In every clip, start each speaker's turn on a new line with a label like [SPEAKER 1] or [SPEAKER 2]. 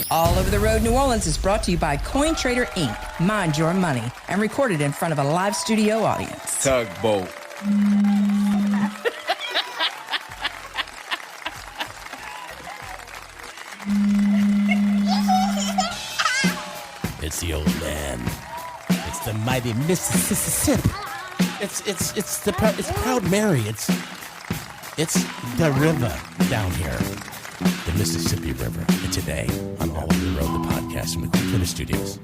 [SPEAKER 1] All Over the Road New Orleans is brought to you by Coin Trader Inc. Mind your money, and recorded in front of a live studio audience.
[SPEAKER 2] Tugboat.
[SPEAKER 3] It's the old man. It's the mighty Mississippi. It's Proud Mary. It's the river down here, the Mississippi River. And today on All Over the Road, the podcast from the Twitter Studios,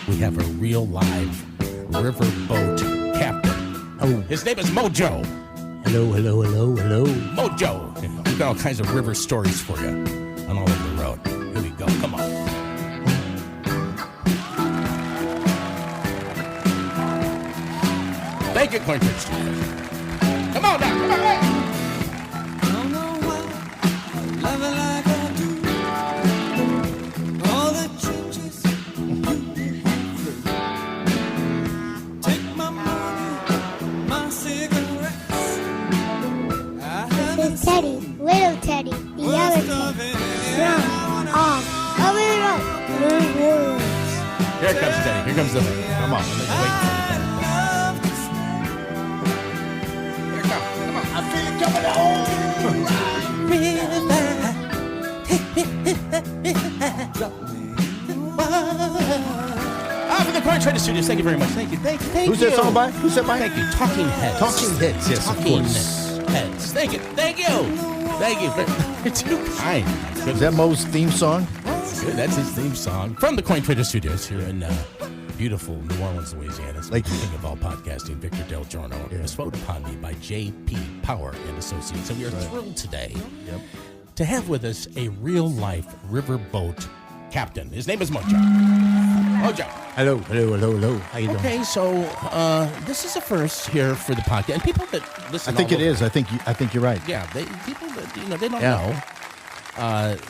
[SPEAKER 3] we have a real live riverboat captain. Oh, his name is Mojo.
[SPEAKER 4] Hello.
[SPEAKER 3] Mojo. We've got all kinds of river stories for you on All Over the Road. Here we go. Come on. Thank you, Coin Trader Studios. Come on now, come on, man.
[SPEAKER 5] Don't know why I love it like I do. All the changes you have through. Take my money, my cigarettes. I haven't
[SPEAKER 6] It's Teddy, little Teddy, the other Teddy. From off over the road.
[SPEAKER 3] Here comes Teddy. Here comes the thing. Come on. Wait for it. For the Coin Trader Studios, thank you very much. Thank you.
[SPEAKER 2] Who's that song by? Who's that by?
[SPEAKER 3] Thank you. Talking Heads.
[SPEAKER 2] Talking Heads, yes, of
[SPEAKER 3] Talking
[SPEAKER 2] course.
[SPEAKER 3] Heads. Thank you. You're too kind.
[SPEAKER 2] Is that Mo's theme song?
[SPEAKER 3] Good. That's his theme song from the Coin Trader Studios here in beautiful New Orleans, Louisiana. It's
[SPEAKER 2] Like-
[SPEAKER 3] the king of all podcasting, Victor Del Giorno. It was voted upon me by J.P. Power and Associates. And we are thrilled today to have with us a real-life riverboat captain. His name is Mojo. Mojo.
[SPEAKER 4] Hello. How you doing?
[SPEAKER 3] Okay, so this is a first here for the podcast. And people that listen,
[SPEAKER 2] I think
[SPEAKER 3] all
[SPEAKER 2] it
[SPEAKER 3] over-
[SPEAKER 2] is. I think you're right.
[SPEAKER 3] Yeah, people that they don't
[SPEAKER 2] Yeah.
[SPEAKER 3] know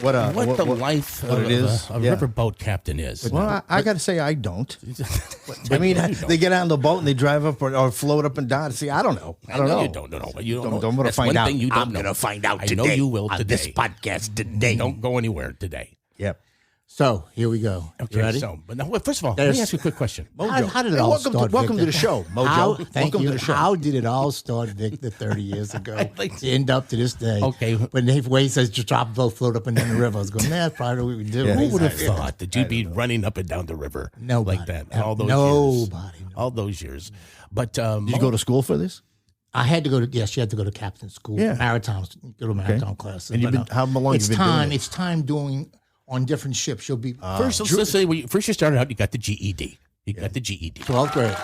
[SPEAKER 2] What
[SPEAKER 3] the life
[SPEAKER 2] what
[SPEAKER 3] of
[SPEAKER 2] it is?
[SPEAKER 3] a
[SPEAKER 2] Yeah.
[SPEAKER 3] riverboat captain is.
[SPEAKER 2] Well, I got to say I don't. I mean,
[SPEAKER 3] No, you don't.
[SPEAKER 2] they get on the boat and they drive up or float up and down. See, I don't know. I don't know.
[SPEAKER 3] You don't know. You don't know.
[SPEAKER 2] I'm gonna
[SPEAKER 3] That's
[SPEAKER 2] find
[SPEAKER 3] one
[SPEAKER 2] out.
[SPEAKER 3] thing you don't
[SPEAKER 2] I'm
[SPEAKER 3] know.
[SPEAKER 2] gonna find out
[SPEAKER 3] I
[SPEAKER 2] today.
[SPEAKER 3] know you will
[SPEAKER 2] on
[SPEAKER 3] today.
[SPEAKER 2] this podcast today.
[SPEAKER 3] Don't go anywhere today.
[SPEAKER 2] Yep.
[SPEAKER 4] So here we go.
[SPEAKER 3] Okay,
[SPEAKER 4] You ready?
[SPEAKER 3] so, but now, first of all, let
[SPEAKER 4] There's-
[SPEAKER 3] me ask you a quick question.
[SPEAKER 4] How did it
[SPEAKER 2] Hey,
[SPEAKER 4] all
[SPEAKER 2] welcome
[SPEAKER 4] start?
[SPEAKER 2] welcome to
[SPEAKER 4] Victor?
[SPEAKER 2] the show, Mojo.
[SPEAKER 4] Thank
[SPEAKER 2] welcome
[SPEAKER 4] you.
[SPEAKER 2] to the show.
[SPEAKER 4] How did it all start, Victor, 30 years ago?
[SPEAKER 3] I'd like
[SPEAKER 4] to end up to this day.
[SPEAKER 3] Okay.
[SPEAKER 4] When Dave Wade says just drop a boat, float up and down the river, I was going, that's probably what we do.
[SPEAKER 2] Yeah.
[SPEAKER 3] Who would have thought that you'd be running up and down the river
[SPEAKER 4] Nobody.
[SPEAKER 3] like that all those years?
[SPEAKER 4] Nobody.
[SPEAKER 3] All those years. But
[SPEAKER 2] Did you go to school for this?
[SPEAKER 4] I had to go to, yes, you had to go to captain school.
[SPEAKER 2] Yeah.
[SPEAKER 4] Maritime, go to maritime classes.
[SPEAKER 2] And you've
[SPEAKER 4] But,
[SPEAKER 2] been- how long
[SPEAKER 4] it's
[SPEAKER 2] you been doing
[SPEAKER 4] time,
[SPEAKER 2] it?
[SPEAKER 4] It's time doing on different ships. You'll be
[SPEAKER 3] first, let's say first you started out, you got the GED. You got the GED.
[SPEAKER 4] 12th grade.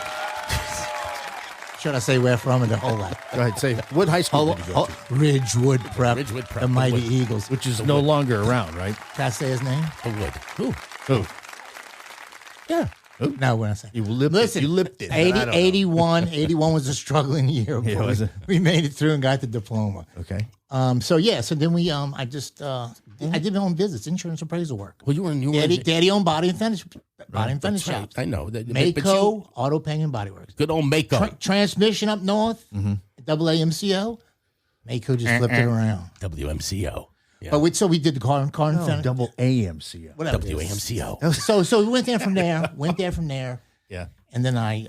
[SPEAKER 4] Should I say where from and the whole lot?
[SPEAKER 2] Go ahead. Say, what high school did you go to?
[SPEAKER 4] Ridgewood Prep.
[SPEAKER 3] Ridgewood Prep,
[SPEAKER 4] The
[SPEAKER 3] the
[SPEAKER 4] Mighty
[SPEAKER 3] Wood.
[SPEAKER 4] Eagles.
[SPEAKER 2] Which is no longer around, right?
[SPEAKER 4] Can I say his name?
[SPEAKER 3] The wood. Who?
[SPEAKER 2] Who?
[SPEAKER 3] Yeah.
[SPEAKER 4] No, we're not saying.
[SPEAKER 2] You lipped
[SPEAKER 4] Listen,
[SPEAKER 2] it. You lipped it.
[SPEAKER 4] 80,
[SPEAKER 2] I don't know.
[SPEAKER 4] 81 was a struggling year.
[SPEAKER 2] Yeah,
[SPEAKER 4] but
[SPEAKER 2] was it?
[SPEAKER 4] we made it through and got the diploma.
[SPEAKER 2] Okay.
[SPEAKER 4] So then we, I just, I did my own business, insurance appraisal work.
[SPEAKER 3] Well, you were in
[SPEAKER 4] Daddy owned body and finish
[SPEAKER 3] That's
[SPEAKER 4] shops.
[SPEAKER 3] right. I know. But
[SPEAKER 4] Mako, Auto Paint and Body Works.
[SPEAKER 3] good old Mako.
[SPEAKER 4] Transmission up north, double AMCO. Mako just flipped it around.
[SPEAKER 3] WMCO. Yeah.
[SPEAKER 4] But we did the car and
[SPEAKER 2] No,
[SPEAKER 4] finish.
[SPEAKER 2] double AMCO.
[SPEAKER 4] Whatever. it is.
[SPEAKER 3] WMCO.
[SPEAKER 4] So we went there from there.
[SPEAKER 2] Yeah.
[SPEAKER 4] And then I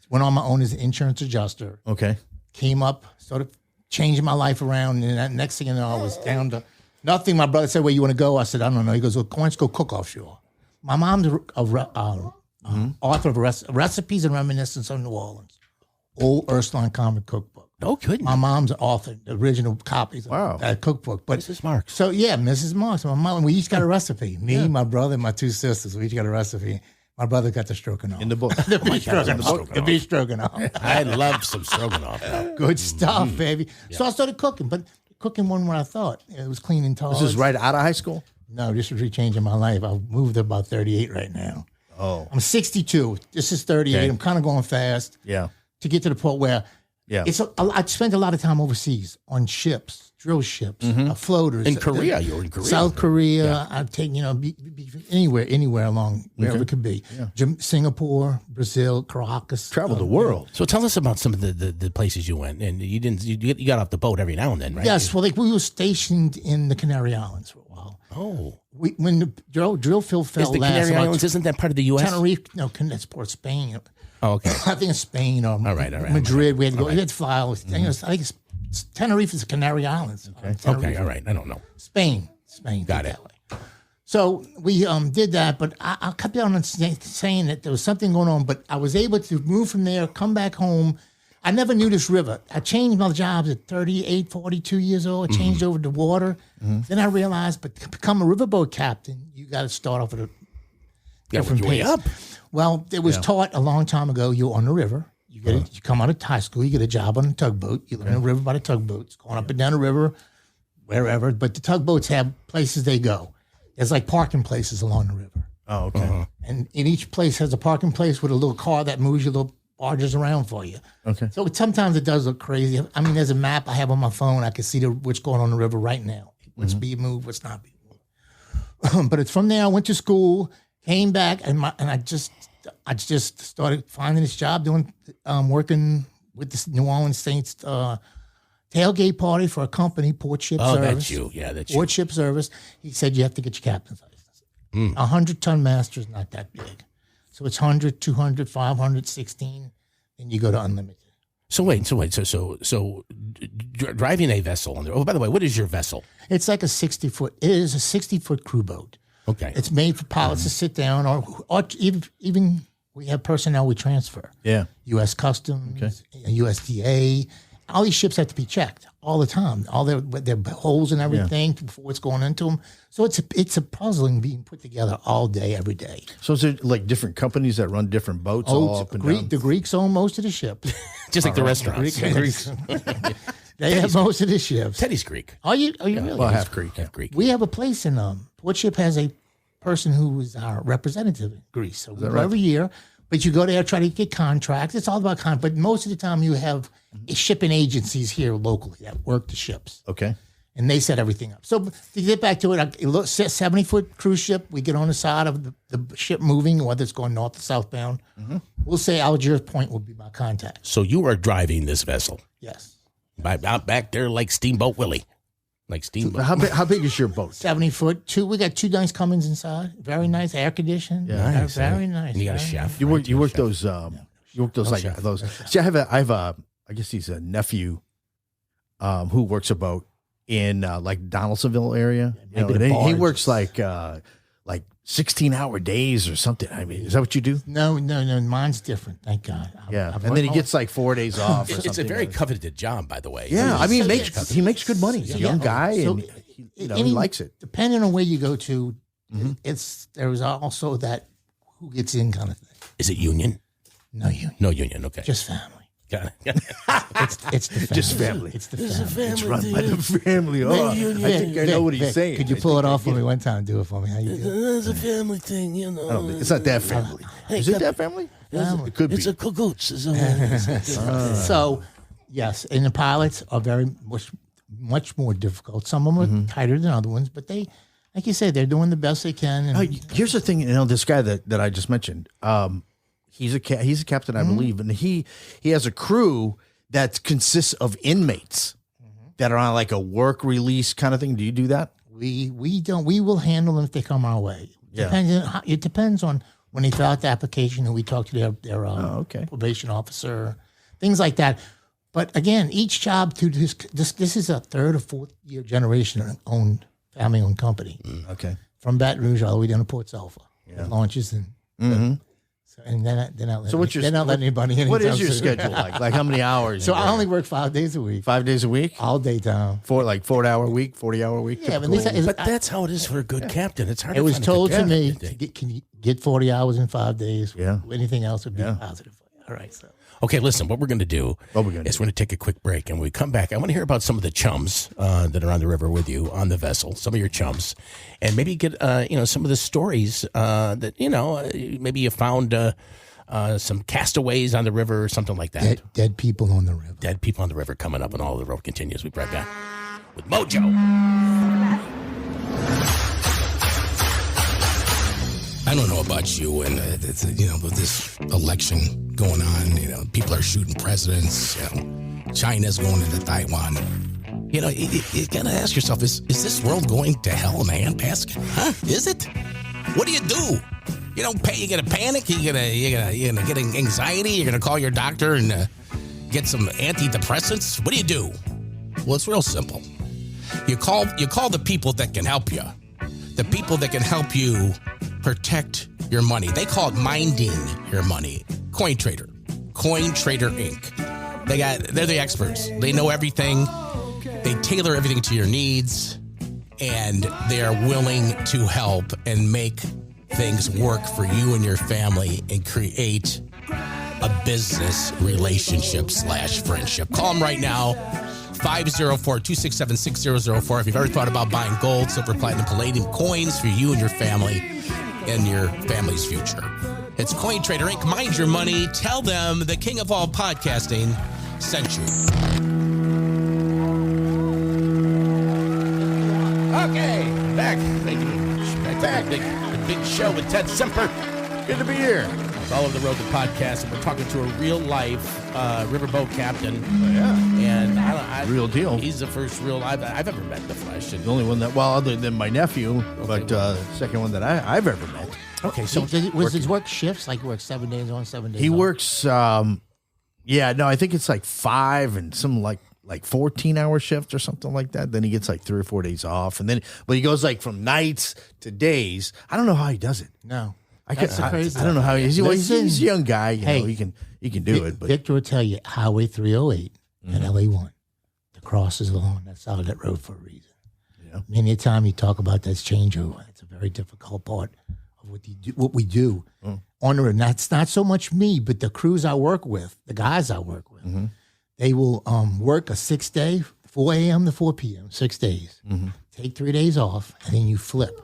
[SPEAKER 4] went on my own as an insurance adjuster.
[SPEAKER 2] Okay.
[SPEAKER 4] Came up, started changing my life around. And that next thing you know, I was down to nothing. My brother said, where you want to go? I said, I don't know. He goes, well, let's go cook offshore. My mom's author of Recipes and Reminiscence of New Orleans. Old Ursuline Convent cookbook.
[SPEAKER 3] No kidding.
[SPEAKER 4] My mom's an author, the original copies
[SPEAKER 2] Wow.
[SPEAKER 4] of that cookbook. But
[SPEAKER 3] Mrs. Marks.
[SPEAKER 4] So, yeah, Mrs. Marks. My mom, we each got a recipe. Me, my brother, and my two sisters, we each got a recipe. My brother got the stroganoff.
[SPEAKER 2] In the book.
[SPEAKER 4] The beef stroganoff. The beef stroganoff.
[SPEAKER 3] I love some stroganoff. Now.
[SPEAKER 4] Good stuff, baby. So I started cooking, but cooking wasn't what I thought. It was cleaning toilets.
[SPEAKER 2] This is right out of high school?
[SPEAKER 4] No, this was changing my life. I've moved to about 38 right now.
[SPEAKER 2] Oh.
[SPEAKER 4] I'm 62. This is 38.
[SPEAKER 2] Okay.
[SPEAKER 4] I'm kind of going fast
[SPEAKER 2] Yeah.
[SPEAKER 4] to get to the point where
[SPEAKER 2] Yeah.
[SPEAKER 4] I spent a lot of time overseas on ships, drill ships, floaters.
[SPEAKER 3] In Korea, you were in Korea.
[SPEAKER 4] South Korea. I've taken, anywhere along, wherever it could be. Singapore, Brazil, Caracas.
[SPEAKER 2] Travel the world.
[SPEAKER 3] So tell us about some of the places you went, and you got off the boat every now and then, right?
[SPEAKER 4] Yes, well, we were stationed in the Canary Islands for a while.
[SPEAKER 3] Oh.
[SPEAKER 4] When the drill field fell
[SPEAKER 3] Is the
[SPEAKER 4] last
[SPEAKER 3] Canary
[SPEAKER 4] about
[SPEAKER 3] Islands, isn't that part of the U.S.?
[SPEAKER 4] Tenerife, no, that's part of Spain.
[SPEAKER 3] Oh, okay.
[SPEAKER 4] I think it's Spain or
[SPEAKER 3] All right.
[SPEAKER 4] Madrid. We had to go. We had to fly. I think it's Tenerife is the Canary Islands.
[SPEAKER 3] Okay, all right. I don't know.
[SPEAKER 4] Spain.
[SPEAKER 3] Got it.
[SPEAKER 4] That way. So we did that, but I kept on saying that there was something going on. But I was able to move from there, come back home. I never knew this river. I changed my jobs at 38, 42 years old. I changed over to water. Then I realized, but to become a riverboat captain, you got to start off at a different
[SPEAKER 3] way
[SPEAKER 4] pace.
[SPEAKER 3] up.
[SPEAKER 4] Well, it was taught a long time ago. You're on the river. You come out of high school. You get a job on a tugboat. You learn the river by the tugboats, going up and down the river, wherever. But the tugboats have places they go. There's like parking places along the river.
[SPEAKER 2] Oh, okay.
[SPEAKER 4] And in each place has a parking place with a little car that moves your little barges around for you.
[SPEAKER 2] Okay.
[SPEAKER 4] So sometimes it does look crazy. I mean, there's a map I have on my phone. I can see what's going on the river right now. What's being moved, what's not being moved. But it's from there. I went to school, came back, and I just started finding this job doing working with the New Orleans Saints tailgate party for a company, Port Ship Service.
[SPEAKER 3] Oh, that's you. Yeah, that's you.
[SPEAKER 4] Port Ship Service. He said you have to get your captain's license. 100-ton master is not that big. So it's 100, 200, 500, 16, and you go to unlimited.
[SPEAKER 3] So wait. So driving a vessel on there. Oh, by the way, what is your vessel?
[SPEAKER 4] It's like a 60-foot. It is a 60-foot crew boat.
[SPEAKER 3] Okay.
[SPEAKER 4] It's made for pilots to sit down, or even we have personnel we transfer.
[SPEAKER 2] Yeah.
[SPEAKER 4] U.S. Customs, USDA. All these ships have to be checked all the time. All their holes and everything before it's going into them. So it's a puzzling being put together all day, every day.
[SPEAKER 2] So is there like different companies that run different boats all up and down?
[SPEAKER 4] The Greeks own most of the ships.
[SPEAKER 3] Just like the restaurants.
[SPEAKER 4] Greeks. They have most of the ships.
[SPEAKER 3] Teddy's Greek.
[SPEAKER 4] Are you really?
[SPEAKER 2] Well, half Greek.
[SPEAKER 3] Half Greek.
[SPEAKER 4] We have a place in Port Ship has a person who is our representative in Greece. So we go every year, but you go there, try to get contracts. It's all about contracts. But most of the time you have shipping agencies here locally that work the ships.
[SPEAKER 2] Okay.
[SPEAKER 4] And they set everything up. So to get back to it, 70-foot cruise ship, we get on the side of the ship moving, whether it's going north or southbound. We'll say Algiers Point will be my contact.
[SPEAKER 3] So you are driving this vessel.
[SPEAKER 4] Yes.
[SPEAKER 3] Out back there like Steamboat Willie. Like Steamboat.
[SPEAKER 2] How big is your boat?
[SPEAKER 4] 70-foot. We got 2 nice Cummins inside. Very nice, air conditioned.
[SPEAKER 2] Yeah.
[SPEAKER 3] Nice,
[SPEAKER 4] very nice.
[SPEAKER 3] And you got a
[SPEAKER 4] very
[SPEAKER 3] chef.
[SPEAKER 2] You
[SPEAKER 3] right?
[SPEAKER 2] work
[SPEAKER 3] Chef.
[SPEAKER 2] those. You work those like those. See, I have I guess he's a nephew, who works a boat in like Donaldsonville area. You know,
[SPEAKER 4] maybe the
[SPEAKER 2] he
[SPEAKER 4] barge.
[SPEAKER 2] works like 16-hour days or something. I mean, is that what you do?
[SPEAKER 4] No. Mine's different. Thank God.
[SPEAKER 2] Yeah, and then he gets like 4 days off. Or
[SPEAKER 3] It's a
[SPEAKER 2] something.
[SPEAKER 3] very coveted job, by the way.
[SPEAKER 2] Yeah, I mean, he makes good money. He's a young
[SPEAKER 4] Yeah.
[SPEAKER 2] guy,
[SPEAKER 4] So,
[SPEAKER 2] and he likes it.
[SPEAKER 4] Depending on where you go to, there's also that who gets in kind of thing.
[SPEAKER 3] Is it union?
[SPEAKER 4] No union.
[SPEAKER 3] No union. Okay.
[SPEAKER 4] Just family.
[SPEAKER 3] Got it.
[SPEAKER 4] It's the family.
[SPEAKER 2] Just family.
[SPEAKER 4] It's the family.
[SPEAKER 2] It's run by the family. Oh, I think I know what he's saying.
[SPEAKER 4] Could you pull it off for me one time? Do it for me. How you do?
[SPEAKER 3] It's a family thing, you know.
[SPEAKER 2] I don't think it's not that family. Is it that family? It could be.
[SPEAKER 3] It's a cahoots.
[SPEAKER 4] So, yes, and the pilots are very much more difficult. Some of them are tighter than other ones, but they, like you said, they're doing the best they can. And
[SPEAKER 2] Here's the thing, this guy that I just mentioned, he's a captain, I believe, and he has a crew that consists of inmates that are on like a work release kind of thing. Do you do that?
[SPEAKER 4] we don't. We will handle them if they come our way.
[SPEAKER 2] Yeah.
[SPEAKER 4] It depends on when they fill out the application and we talk to their
[SPEAKER 2] okay.
[SPEAKER 4] probation officer, things like that. But again, each job to this is a 3rd or 4th year generation owned family owned company.
[SPEAKER 2] Okay.
[SPEAKER 4] From Baton Rouge all the way down to Port Sulphur.
[SPEAKER 2] Yeah.
[SPEAKER 4] Launches and so, and they're not letting anybody in.
[SPEAKER 2] What is your schedule like? Like how many hours?
[SPEAKER 4] So I only work 5 days a week.
[SPEAKER 2] 5 days a week?
[SPEAKER 4] All daytime.
[SPEAKER 2] 4-hour week, 40-hour week?
[SPEAKER 4] Yeah, but
[SPEAKER 2] typical?
[SPEAKER 3] But that's how it is for a good captain. It's hard
[SPEAKER 4] it
[SPEAKER 3] to
[SPEAKER 4] was
[SPEAKER 3] find
[SPEAKER 4] told
[SPEAKER 3] a
[SPEAKER 4] to
[SPEAKER 3] good
[SPEAKER 4] me,
[SPEAKER 3] captain.
[SPEAKER 4] can you get 40 hours in 5 days?
[SPEAKER 2] Yeah.
[SPEAKER 4] Anything else would be positive for you. All right. So
[SPEAKER 3] Okay, listen, what we're going to do is we're going to take a quick break. And when we come back, I want to hear about some of the chums that are on the river with you on the vessel, some of your chums, and maybe get some of the stories that, maybe you found some castaways on the river or something like that.
[SPEAKER 4] dead people on the river.
[SPEAKER 3] Dead people on the river coming up, and all the road continues. We'll be right back with Mojo.
[SPEAKER 7] I don't know about you, and with this election going on, people are shooting presidents. China's going into Taiwan. You know, you gotta ask yourself, is this world going to hell in a handbasket? Huh? Is it? What do? You don't pay. You're gonna panic. You're gonna get anxiety. You're gonna call your doctor and get some antidepressants. What do? Well, it's real simple. You call the people that can help you. The people that can help you protect your money. They call it minding your money. CoinTrader Inc. They're the experts. They know everything. They tailor everything to your needs, and they are willing to help and make things work for you and your family and create a business relationship / friendship. Call them right now, 504-267-6004. If you've ever thought about buying gold, silver, platinum, palladium coins for you and your family and your family's future. It's CoinTrader Inc. Mind your money. Tell them the king of all podcasting sent you. Okay, back. Thank you. Back. The big show with Ted Semper. Good to be here. It's all over the road, the podcast, and we're talking to a real-life riverboat captain.
[SPEAKER 2] Oh, yeah.
[SPEAKER 7] And I real deal.
[SPEAKER 2] He's
[SPEAKER 7] the first real I've ever met in the flesh. And
[SPEAKER 2] the only one that, well, other than my nephew, but second one that I've ever met.
[SPEAKER 7] Okay, so
[SPEAKER 4] was his work shifts? Like he works 7 days on, 7 days
[SPEAKER 2] He
[SPEAKER 4] off?
[SPEAKER 2] works, I think it's like 5 and some like 14-hour shifts or something like that. Then he gets like 3 or 4 days off, and then he goes like from nights to days. I don't know how he does it.
[SPEAKER 4] No,
[SPEAKER 2] That's crazy. I don't know how he's a young guy. You know, he can do it. But
[SPEAKER 4] Victor will tell you Highway 308 and LA1, the cross is along that side of that road for a reason.
[SPEAKER 2] Yeah.
[SPEAKER 4] Many a time you talk about that changeover. It's a very difficult part of what we do on the road. That's not so much me, but the crews I work with, the guys I work with.
[SPEAKER 2] Mm-hmm.
[SPEAKER 4] They will work a 6-day, 4 a.m. to 4 p.m., 6 days.
[SPEAKER 2] Mm-hmm.
[SPEAKER 4] Take 3 days off, and then you flip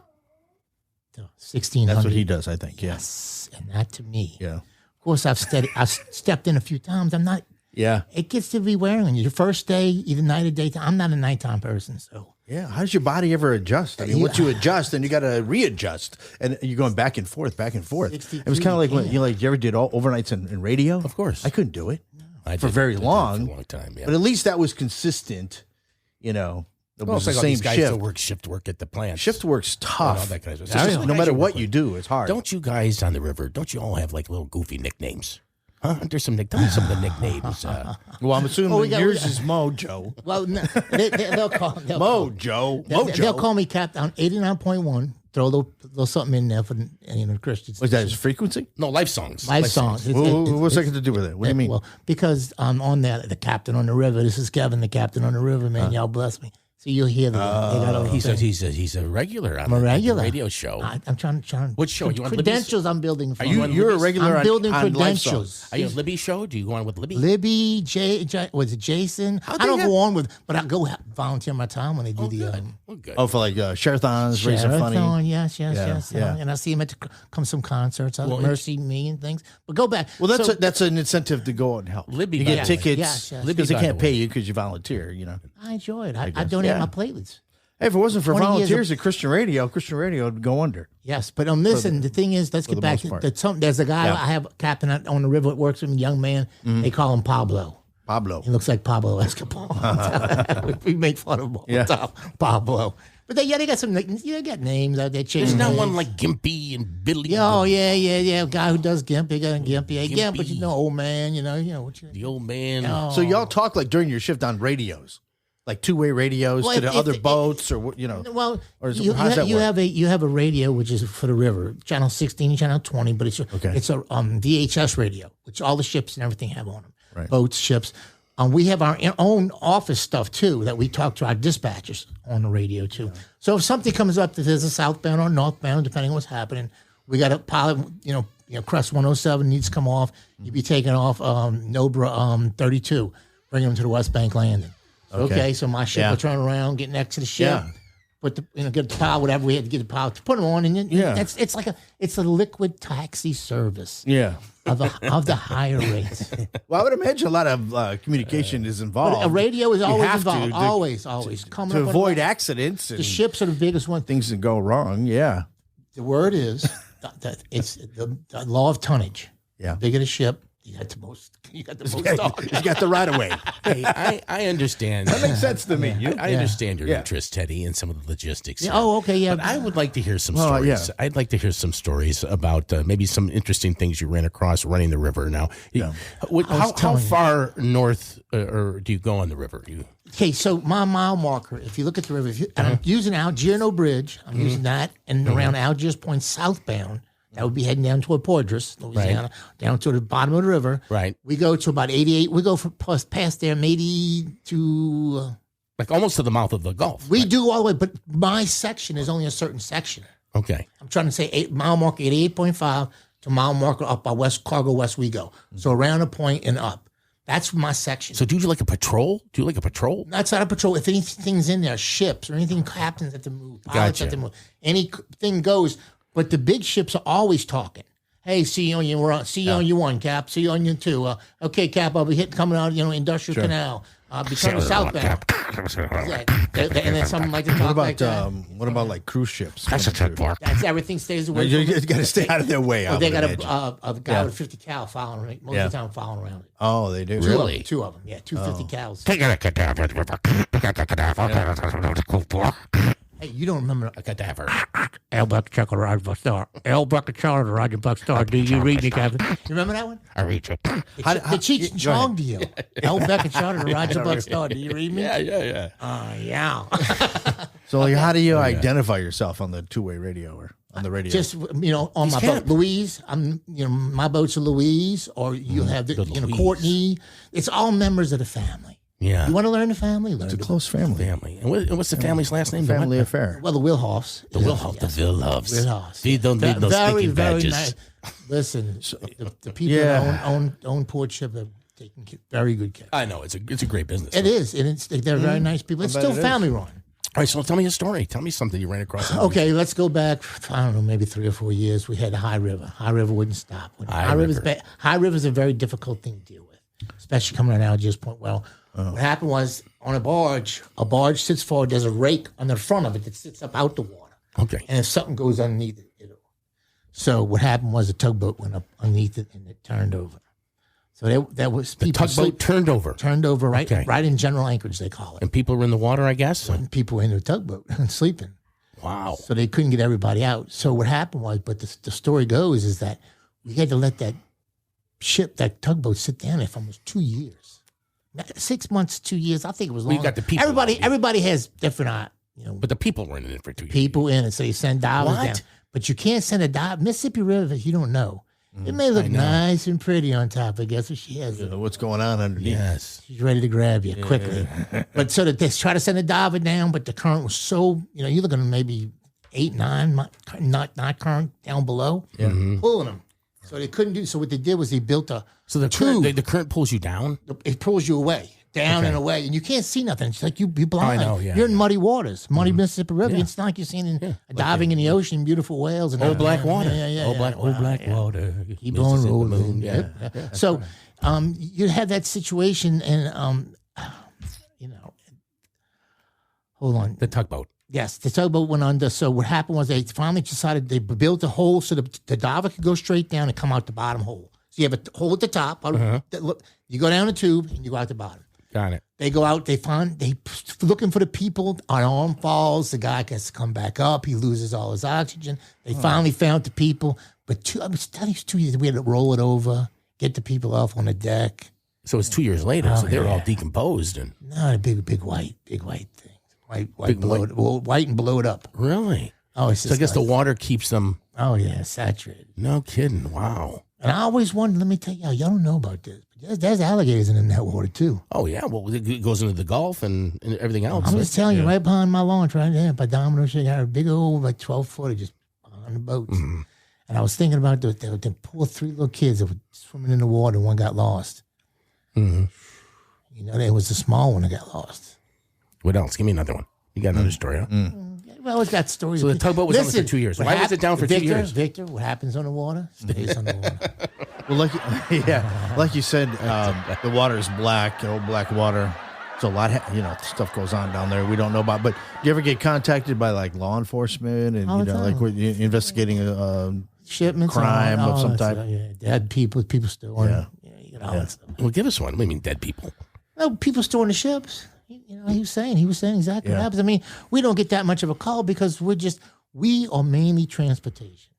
[SPEAKER 4] to 1600.
[SPEAKER 2] That's what he does, I think. Yeah.
[SPEAKER 4] Yes, and that to me.
[SPEAKER 2] Yeah.
[SPEAKER 4] Of course, I've stepped in a few times. I'm not.
[SPEAKER 2] Yeah.
[SPEAKER 4] It gets to be wearing you. Your first day, either night or daytime. I'm not a nighttime person, so.
[SPEAKER 2] Yeah. How does your body ever adjust? I mean, once you adjust, then you got to readjust, and you're going back and forth. It was kind of like when you ever did all overnights in radio.
[SPEAKER 7] Of course,
[SPEAKER 2] I couldn't do it.
[SPEAKER 7] I
[SPEAKER 2] for
[SPEAKER 7] did,
[SPEAKER 2] very long,
[SPEAKER 7] for a long time, yeah.
[SPEAKER 2] But at least that was consistent. You know, it was the
[SPEAKER 7] like all
[SPEAKER 2] same
[SPEAKER 7] these guys
[SPEAKER 2] shift.
[SPEAKER 7] that work shift work at the plant.
[SPEAKER 2] Shift work's tough.
[SPEAKER 7] All that kind of
[SPEAKER 2] It's
[SPEAKER 7] stuff.
[SPEAKER 2] just, no matter what you do, it's hard.
[SPEAKER 7] Don't you guys on the river? Don't you all have like little goofy nicknames? Huh? There's some tell me some of the nicknames.
[SPEAKER 2] Well, I'm assuming yours is Mojo.
[SPEAKER 4] Well, no, they'll call
[SPEAKER 2] Mojo.
[SPEAKER 4] They'll call me Captain on 89.1. Throw a little something in there for the Christians.
[SPEAKER 2] Was that his frequency?
[SPEAKER 7] No, life songs.
[SPEAKER 4] Life songs.
[SPEAKER 2] What's that got to do with it? What do you mean?
[SPEAKER 4] Well, because I'm on there, the Captain on the River. This is Kevin, the Captain on the River, man. Y'all bless me. So you'll hear
[SPEAKER 7] He's a regular on
[SPEAKER 4] I'm a regular
[SPEAKER 7] the radio show.
[SPEAKER 4] I'm trying.
[SPEAKER 7] What show? You want
[SPEAKER 4] credentials? I'm building. For
[SPEAKER 2] You're a regular.
[SPEAKER 4] I'm building
[SPEAKER 2] on
[SPEAKER 4] credentials.
[SPEAKER 7] Are you a Libby show? Do you go on with Libby?
[SPEAKER 4] Libby, was it Jason? I don't go on with, but I go volunteer my time when they do the.
[SPEAKER 7] Good.
[SPEAKER 2] Oh, for like Sherathons, Razor Funny.
[SPEAKER 4] Yes.
[SPEAKER 2] Yeah.
[SPEAKER 4] And I see him at some concerts, Mercy Me and things. But go back.
[SPEAKER 2] Well, that's an incentive to go out and help.
[SPEAKER 7] Libby,
[SPEAKER 2] you get tickets.
[SPEAKER 4] Yes.
[SPEAKER 2] Because they can't pay you because you volunteer. You know.
[SPEAKER 4] I enjoy it. I donate my platelets.
[SPEAKER 2] Hey, if it wasn't for volunteers at Christian Radio would go under.
[SPEAKER 4] Yes, but listen, the thing is, let's get back. There's a guy I have, Captain on the river, that works with me, young man. Mm-hmm. They call him Pablo. He looks like Pablo Escobar. We make fun of him all the time. Pablo. But they got some nicknames. They got names out there.
[SPEAKER 7] There's not one like Gimpy and Billy.
[SPEAKER 4] Oh, yeah. A guy who does Gimp. They got Gimpy. Hey, Gimp, but old man, you know what you
[SPEAKER 7] the old man.
[SPEAKER 4] Oh.
[SPEAKER 2] So y'all talk like during your shift on radios. Like two-way radios to the other boats, or you know.
[SPEAKER 4] Well,
[SPEAKER 2] or you have
[SPEAKER 4] a radio which is for the river, channel 16, channel 20, but it's a VHS radio, which all the ships and everything have on them.
[SPEAKER 2] Right.
[SPEAKER 4] Boats, ships. We have our own office stuff too that we talk to our dispatchers on the radio too. Yeah. So if something comes up that there's a southbound or northbound, depending on what's happening, we got a pilot. Crest 107 needs to come off. You'd be taking off Nobra 32, bring them to the West Bank landing. Okay, so my ship will turn around, get next to the ship, put get the power, whatever we had to get the power to put them on, and then it's a liquid taxi service.
[SPEAKER 2] Yeah,
[SPEAKER 4] of the higher rates.
[SPEAKER 2] Well, I would imagine a lot of communication is involved.
[SPEAKER 4] But a radio is always involved, always
[SPEAKER 2] to avoid accidents.
[SPEAKER 4] The ships are the biggest one.
[SPEAKER 2] Things that go wrong. Yeah,
[SPEAKER 4] the word is that it's the law of tonnage.
[SPEAKER 2] Yeah,
[SPEAKER 4] the bigger the ship, You got the most.
[SPEAKER 2] He's got the right of way.
[SPEAKER 3] Hey, I understand.
[SPEAKER 2] That makes sense to me.
[SPEAKER 3] I understand your
[SPEAKER 2] Yeah.
[SPEAKER 3] interest, Teddy, in some of the logistics.
[SPEAKER 4] Yeah,
[SPEAKER 3] here.
[SPEAKER 4] oh, okay, yeah.
[SPEAKER 3] But I would like to hear some
[SPEAKER 2] Well,
[SPEAKER 3] stories.
[SPEAKER 2] yeah.
[SPEAKER 3] I'd like to hear some stories about maybe some interesting things you ran across running the river. Now, how far north or do you go on the river?
[SPEAKER 4] Okay, so my mile marker, if you look at the river, and I'm using Giorno Bridge, I'm using that, and around Algiers Point southbound, that would be heading down toward Poydras, Louisiana, down to the bottom of the river.
[SPEAKER 3] Right.
[SPEAKER 4] We go to about 88. We go from past there, maybe to...
[SPEAKER 3] like almost to the mouth of the Gulf.
[SPEAKER 4] We do all the way, but my section is only a certain section.
[SPEAKER 3] Okay.
[SPEAKER 4] I'm trying to say mile marker 88.5 to mile marker up by Cargo West we go. So around a point and up. That's my section.
[SPEAKER 3] So do you like a patrol? Do you like a patrol?
[SPEAKER 4] That's not a patrol. If anything's in there, ships or anything happens at the move, pilots
[SPEAKER 3] Gotcha.
[SPEAKER 4] at the move, anything goes. But the big ships are always talking. Hey, see you on you. See you on you one, Cap. See you on you two. Okay, Cap. I'll be coming out. Industrial Canal. Be coming southbound. And then something like that.
[SPEAKER 2] What about like cruise ships?
[SPEAKER 7] That's a tech bar.
[SPEAKER 4] That's everything stays away.
[SPEAKER 2] You got to stay out of their way.
[SPEAKER 4] Well, they got
[SPEAKER 2] edge.
[SPEAKER 4] a guy with a 50 cal following right most of the time following around it.
[SPEAKER 2] Oh, they do.
[SPEAKER 3] Really?
[SPEAKER 4] Two of them. Yeah, 250 cals. Hey, you don't remember
[SPEAKER 3] A cadaver.
[SPEAKER 4] L. Buck Chuckle Roger Buck Star. L. Buck Charlie Roger Buck Star. Do you read me, Captain? You remember that one?
[SPEAKER 7] I read you.
[SPEAKER 4] The Cheech and Chong deal. L. Buck and Charlie Roger Buck Star. Do you read me?
[SPEAKER 3] Yeah.
[SPEAKER 4] Yeah.
[SPEAKER 2] So, like, how do you identify yourself on the two-way radio or on the radio?
[SPEAKER 4] Just on my boat, Louise. My boat's a Louise, or you have the
[SPEAKER 3] Louise.
[SPEAKER 4] Courtney. It's all members of the family.
[SPEAKER 3] Yeah.
[SPEAKER 4] You want to learn the family? Learn
[SPEAKER 2] it's a close family.
[SPEAKER 3] Family. And what's the family's last name?
[SPEAKER 2] Family affair.
[SPEAKER 4] Well, the Wilhoffs.
[SPEAKER 3] The Wilhoff. The Wilhoffs.
[SPEAKER 4] Wilhoffs.
[SPEAKER 3] They don't need no sticky badges.
[SPEAKER 4] Nice. Listen, the people that own port ship are taking very good care.
[SPEAKER 3] I know. It's a great business.
[SPEAKER 4] It is. And they're very nice people. It's still family run.
[SPEAKER 3] All right, so tell me a story. Tell me something you ran across.
[SPEAKER 4] Okay, let's go back, I don't know, maybe 3 or 4 years. We had the High River. High River wouldn't stop. High River's a very difficult thing to deal with, especially coming on Algiers Point. Well, what happened was on a barge sits forward. There's a rake on the front of it that sits up out the water.
[SPEAKER 3] Okay.
[SPEAKER 4] And if something goes underneath it, so what happened was a tugboat went up underneath it and it turned over. So that was
[SPEAKER 3] The
[SPEAKER 4] people
[SPEAKER 3] tugboat turned over.
[SPEAKER 4] turned over right
[SPEAKER 3] Okay.
[SPEAKER 4] right in general anchorage, they call it.
[SPEAKER 3] And people were in the water, I guess.
[SPEAKER 4] And people were in the tugboat and sleeping.
[SPEAKER 3] Wow.
[SPEAKER 4] So they couldn't get everybody out. So what happened was, but the story goes is that we had to let that tugboat sit down there for almost 2 years. 6 months, 2 years. I think it was long.
[SPEAKER 3] Well, you got the people.
[SPEAKER 4] Everybody has different,
[SPEAKER 3] But the people were in it for 2 years.
[SPEAKER 4] people in it. So you send divers
[SPEAKER 3] What?
[SPEAKER 4] down. But you can't send a dive. Mississippi River, you don't know. It may look nice and pretty on top, I guess, but she has it.
[SPEAKER 2] What's going on underneath?
[SPEAKER 3] Yes.
[SPEAKER 4] She's ready to grab you quickly. But so that they try to send a diver down, but the current was so, you're looking at maybe 8, 9, not current down below, pulling them. So they couldn't do. So what they did was they built a
[SPEAKER 3] So the current pulls you down?
[SPEAKER 4] it pulls you away, down and away, and you can't see nothing. It's like you're blind.
[SPEAKER 3] I know, yeah,
[SPEAKER 4] You're in muddy waters, muddy Mississippi River.
[SPEAKER 3] Yeah.
[SPEAKER 4] It's not like you're seeing diving in the ocean, beautiful whales and
[SPEAKER 3] Old black water.
[SPEAKER 4] Yeah.
[SPEAKER 3] Old black water.
[SPEAKER 4] Keep on
[SPEAKER 3] Mississippi
[SPEAKER 4] rolling.
[SPEAKER 3] moon.
[SPEAKER 4] Yeah. So you had that situation, and hold on.
[SPEAKER 3] The tugboat.
[SPEAKER 4] Yes, the tugboat went under. So what happened was they finally decided they built a hole so the diver could go straight down and come out the bottom hole. So you have a hole at the top. Look, you go down the tube and you go out the bottom.
[SPEAKER 3] Got it.
[SPEAKER 4] They go out. They looking for the people. An arm falls. The guy has to come back up. He loses all his oxygen. They finally found the people. But 2 years. We had to roll it over, get the people off on the deck.
[SPEAKER 3] So it's 2 years later. So they were all decomposed. And
[SPEAKER 4] No, a big white thing. White and blow it up.
[SPEAKER 3] really?
[SPEAKER 4] Oh, it's
[SPEAKER 3] So I guess the water keeps them.
[SPEAKER 4] Oh yeah, saturated.
[SPEAKER 3] No kidding. Wow.
[SPEAKER 4] And I always wondered. Let me tell y'all don't know about this. But there's alligators in that water too.
[SPEAKER 3] Oh yeah. Well, it goes into the Gulf and everything else.
[SPEAKER 4] I'm just telling you, right behind my launch, right there, by Domino, she got a big old 12-footer just on the boats.
[SPEAKER 3] Mm-hmm.
[SPEAKER 4] And I was thinking about the poor 3 little kids that were swimming in the water. One got lost.
[SPEAKER 3] Mm-hmm.
[SPEAKER 4] There was the small one that got lost.
[SPEAKER 3] What else? Give me another one. You got another story, huh?
[SPEAKER 4] Well, it's got stories.
[SPEAKER 3] So the tugboat was on for 2 years.
[SPEAKER 4] what
[SPEAKER 3] Why was it down for 2
[SPEAKER 4] Victor,
[SPEAKER 3] years?
[SPEAKER 4] Victor, what happens on the water stays on the water.
[SPEAKER 2] Well, like you said, the water is black, old black water. So a lot, stuff goes on down there we don't know about. But do you ever get contacted by like law enforcement and
[SPEAKER 4] All the time.
[SPEAKER 2] like investigating
[SPEAKER 4] Shipments,
[SPEAKER 2] crime
[SPEAKER 4] and all
[SPEAKER 2] of some
[SPEAKER 4] that
[SPEAKER 2] type?
[SPEAKER 4] stuff, yeah, dead people still.
[SPEAKER 2] Yeah.
[SPEAKER 4] and all that stuff.
[SPEAKER 3] Well, give us one. What do you mean, dead people?
[SPEAKER 4] No, people storing the ships. He was saying exactly what happens. I mean, we don't get that much of a call because we are mainly transportation.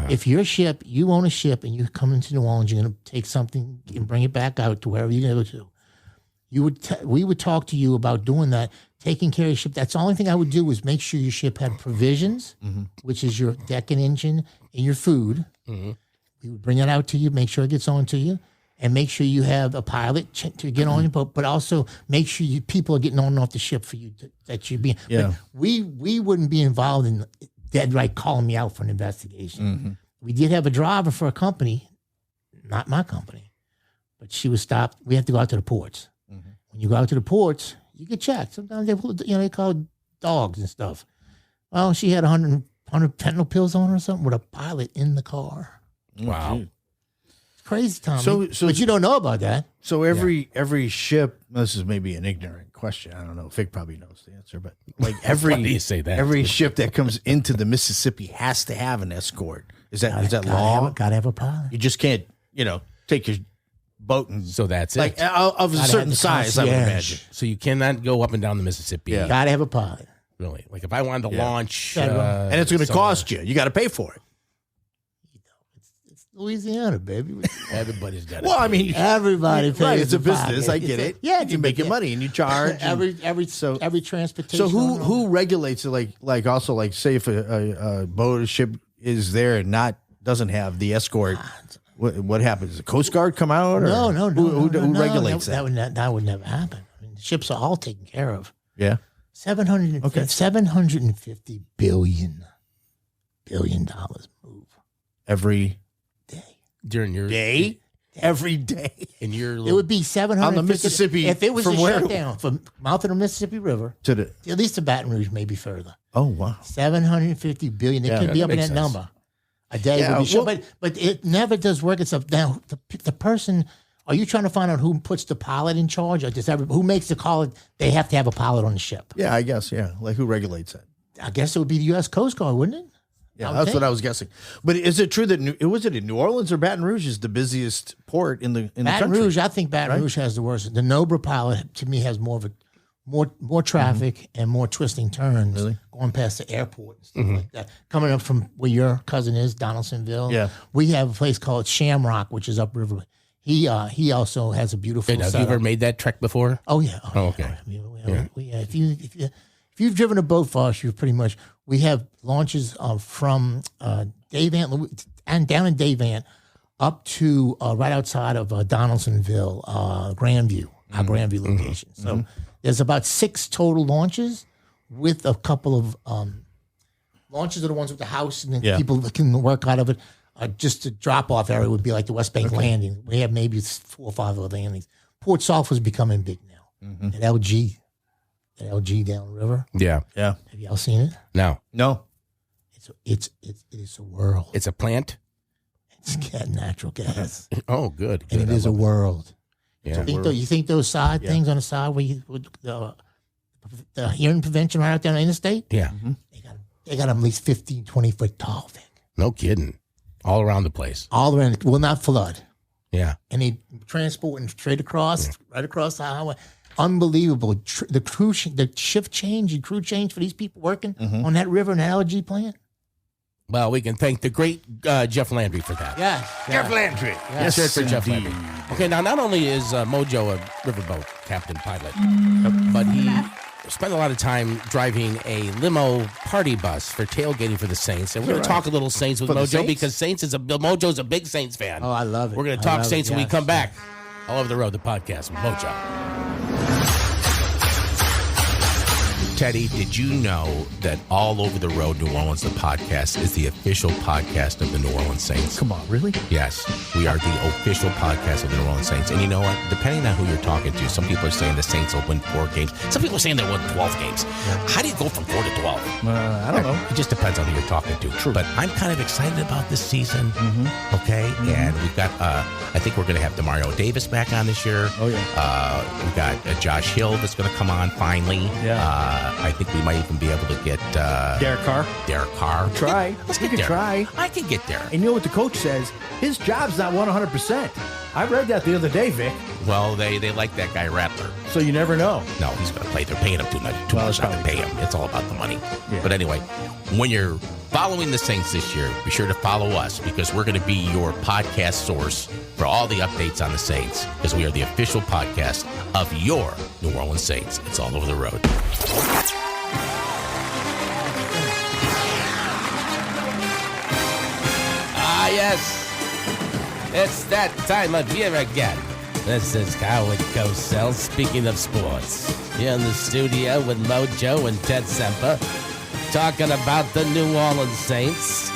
[SPEAKER 4] If your ship, you own a ship and you come into New Orleans, you're going to take something and bring it back out to wherever you're going to go to. We would talk to you about doing that, taking care of your ship. That's the only thing I would do is make sure your ship had provisions, which is your deck and engine and your food. We would bring it out to you, make sure it gets on to you, and make sure you have a pilot to get on your boat, but also make sure people are getting on and off the ship for you that you're being.
[SPEAKER 2] Yeah.
[SPEAKER 4] But we wouldn't be involved in dead right calling me out for an investigation. We did have a driver for a company, not my company, but she was stopped. We have to go out to the ports. When you go out to the ports, you get checked. Sometimes they call dogs and stuff. Well, she had 100 fentanyl pills on her or something with a pilot in the car.
[SPEAKER 3] Wow.
[SPEAKER 4] It's crazy, Tommy.
[SPEAKER 2] So
[SPEAKER 4] but you don't know about that.
[SPEAKER 2] So every ship, this is maybe an ignorant question. I don't know. Fig probably knows the answer, but like
[SPEAKER 3] Why do you say that?
[SPEAKER 2] every ship that comes into the Mississippi has to have an escort. Is that law?
[SPEAKER 4] Gotta have a pilot.
[SPEAKER 2] You just can't, take your boat and
[SPEAKER 3] So that's
[SPEAKER 2] like
[SPEAKER 3] it.
[SPEAKER 2] of a
[SPEAKER 4] Gotta
[SPEAKER 2] certain
[SPEAKER 4] have the
[SPEAKER 2] size, I would
[SPEAKER 4] concierge.
[SPEAKER 2] imagine.
[SPEAKER 3] So you cannot go up and down the Mississippi.
[SPEAKER 2] Yeah.
[SPEAKER 4] Gotta have a pilot.
[SPEAKER 3] Really. Like if I wanted to launch.
[SPEAKER 2] And it's going to
[SPEAKER 3] somewhere,
[SPEAKER 2] cost you. You got to pay for it.
[SPEAKER 4] It's Louisiana, baby.
[SPEAKER 3] Everybody's got it.
[SPEAKER 2] Well, I mean,
[SPEAKER 4] Everybody pays.
[SPEAKER 2] right? It's a
[SPEAKER 4] the pilot.
[SPEAKER 2] business. I get it.
[SPEAKER 4] Yeah,
[SPEAKER 2] you're making money and you charge.
[SPEAKER 4] Every
[SPEAKER 2] and-
[SPEAKER 4] transportation.
[SPEAKER 2] So who regulates it? Like also like say if a boat or ship is there and doesn't have the escort, what happens? Does the Coast Guard come out? Or
[SPEAKER 4] No.
[SPEAKER 2] Who regulates that?
[SPEAKER 4] That would never happen. I mean, the ships are all taken care of.
[SPEAKER 2] Yeah.
[SPEAKER 4] $750 billion move
[SPEAKER 2] Every
[SPEAKER 3] during your
[SPEAKER 2] day. Every day.
[SPEAKER 3] in your
[SPEAKER 4] It would be 750
[SPEAKER 2] On the Mississippi,
[SPEAKER 4] if it was
[SPEAKER 2] from
[SPEAKER 4] a
[SPEAKER 2] where-
[SPEAKER 4] shutdown from mouth of the Mississippi River
[SPEAKER 2] To the
[SPEAKER 4] at least to Baton Rouge, maybe further.
[SPEAKER 2] oh wow.
[SPEAKER 4] 750 billion. It
[SPEAKER 2] Yeah,
[SPEAKER 4] could be
[SPEAKER 3] that
[SPEAKER 4] up in
[SPEAKER 3] makes
[SPEAKER 4] that
[SPEAKER 3] sense.
[SPEAKER 4] number. A day
[SPEAKER 2] Yeah,
[SPEAKER 4] would be sure,
[SPEAKER 2] well-
[SPEAKER 4] but it never does work itself. Now the person. Are you trying to find out who puts the pilot in charge, or does who makes the call? They have to have a pilot on the ship.
[SPEAKER 2] Yeah, I guess. Yeah, like who regulates that?
[SPEAKER 4] I guess it would be the U.S. Coast Guard, wouldn't it?
[SPEAKER 2] Yeah,
[SPEAKER 4] I would
[SPEAKER 2] that's
[SPEAKER 4] think.
[SPEAKER 2] what I was guessing. But is it true that was it in New Orleans or Baton Rouge is the busiest port in the
[SPEAKER 4] Baton
[SPEAKER 2] country?
[SPEAKER 4] Rouge, I think Baton Rouge has the worst. The Nobra pilot to me has more traffic and more twisting turns going past the airport and stuff like that. Coming up from where your cousin is, Donaldsonville.
[SPEAKER 2] Yeah.
[SPEAKER 4] We have a place called Shamrock, which is upriver. He also has a beautiful
[SPEAKER 3] Have you
[SPEAKER 4] setup.
[SPEAKER 3] ever made that trek before?
[SPEAKER 4] Oh yeah.
[SPEAKER 3] Oh, okay.
[SPEAKER 4] If you've driven a boat for us, you've pretty much. We have launches from Davant and down in Davant up to right outside of Donaldsonville, Grandview, our Grandview location. So there's about 6 total launches, with a couple of launches are the ones with the house and then people that can work out of it. Just a drop-off area would be like the West Bank Landing. We have maybe 4 or 5 other landings. Port Sauf is becoming big now. That LG down the river.
[SPEAKER 3] Yeah.
[SPEAKER 2] Yeah.
[SPEAKER 4] Have y'all seen it?
[SPEAKER 3] No.
[SPEAKER 2] No.
[SPEAKER 4] It's a world.
[SPEAKER 3] It's a plant?
[SPEAKER 4] It's got natural gas,
[SPEAKER 3] Oh, good.
[SPEAKER 4] and it is a world.
[SPEAKER 3] Yeah.
[SPEAKER 4] You think those side things on the side where the hearing prevention right out there on the interstate?
[SPEAKER 3] Yeah.
[SPEAKER 4] They got them at least 15, 20 foot tall thing.
[SPEAKER 3] No kidding. All around the place.
[SPEAKER 4] All around. It will not flood.
[SPEAKER 3] Yeah.
[SPEAKER 4] And they transport and straight across, right across the highway. Unbelievable. The shift change and crew change for these people working on that river and that LG plant.
[SPEAKER 3] Well, we can thank the great Jeff Landry for that.
[SPEAKER 4] Yes.
[SPEAKER 2] Jeff Landry.
[SPEAKER 3] Yes, for Jeff Landry. Okay, now not only is Mojo a riverboat captain pilot, but he spent a lot of time driving a limo party bus for tailgating for the Saints. And we're going to talk a little Saints with
[SPEAKER 2] For the
[SPEAKER 3] Mojo
[SPEAKER 2] Saints?
[SPEAKER 3] because Mojo's a big Saints fan.
[SPEAKER 4] Oh, I love it.
[SPEAKER 3] We're going to
[SPEAKER 4] I
[SPEAKER 3] talk
[SPEAKER 4] love it,
[SPEAKER 3] Saints when we
[SPEAKER 4] yes.
[SPEAKER 3] come back. All Over the Road, the podcast with Mojo. Teddy, did you know that All Over the Road New Orleans, the podcast, is the official podcast of the New Orleans Saints?
[SPEAKER 2] Come on, really?
[SPEAKER 3] Yes, we are the official podcast of the New Orleans Saints. And you know what? Depending on who you're talking to, some people are saying the Saints will win 4 games. Some people are saying they'll win 12 games. How do you go from 4 to 12?
[SPEAKER 2] I don't know.
[SPEAKER 3] It just depends on who you're talking to.
[SPEAKER 2] True.
[SPEAKER 3] But I'm kind of excited about this season. Okay? And we've got, I think we're going to have Demario Davis back on this year.
[SPEAKER 2] Oh, yeah.
[SPEAKER 3] We've got Josh Hill that's going to come on finally.
[SPEAKER 2] Yeah.
[SPEAKER 3] I think we might even be able to get
[SPEAKER 2] Derek Carr.
[SPEAKER 3] Derek Carr.
[SPEAKER 2] Try.
[SPEAKER 3] Let's
[SPEAKER 2] We
[SPEAKER 3] get
[SPEAKER 2] can
[SPEAKER 3] Derek.
[SPEAKER 2] try.
[SPEAKER 3] I can get there.
[SPEAKER 2] And you know what the coach says? His job's not 100%. I read that the other day, Vic.
[SPEAKER 3] Well, they like that guy Rattler.
[SPEAKER 2] So you never know.
[SPEAKER 3] No, he's going to play. They're paying him too much not to
[SPEAKER 2] probably
[SPEAKER 3] pay him. It's all about the money.
[SPEAKER 2] Yeah.
[SPEAKER 3] But anyway, when you're following the Saints this year, be sure to follow us because we're going to be your podcast source for all the updates on the Saints because we are the official podcast of your New Orleans Saints. It's all over the road. Ah, yes. It's that time of year again. This is Howard Cosell speaking of sports. Here in the studio with Mojo and Ted Semper talking about the New Orleans Saints.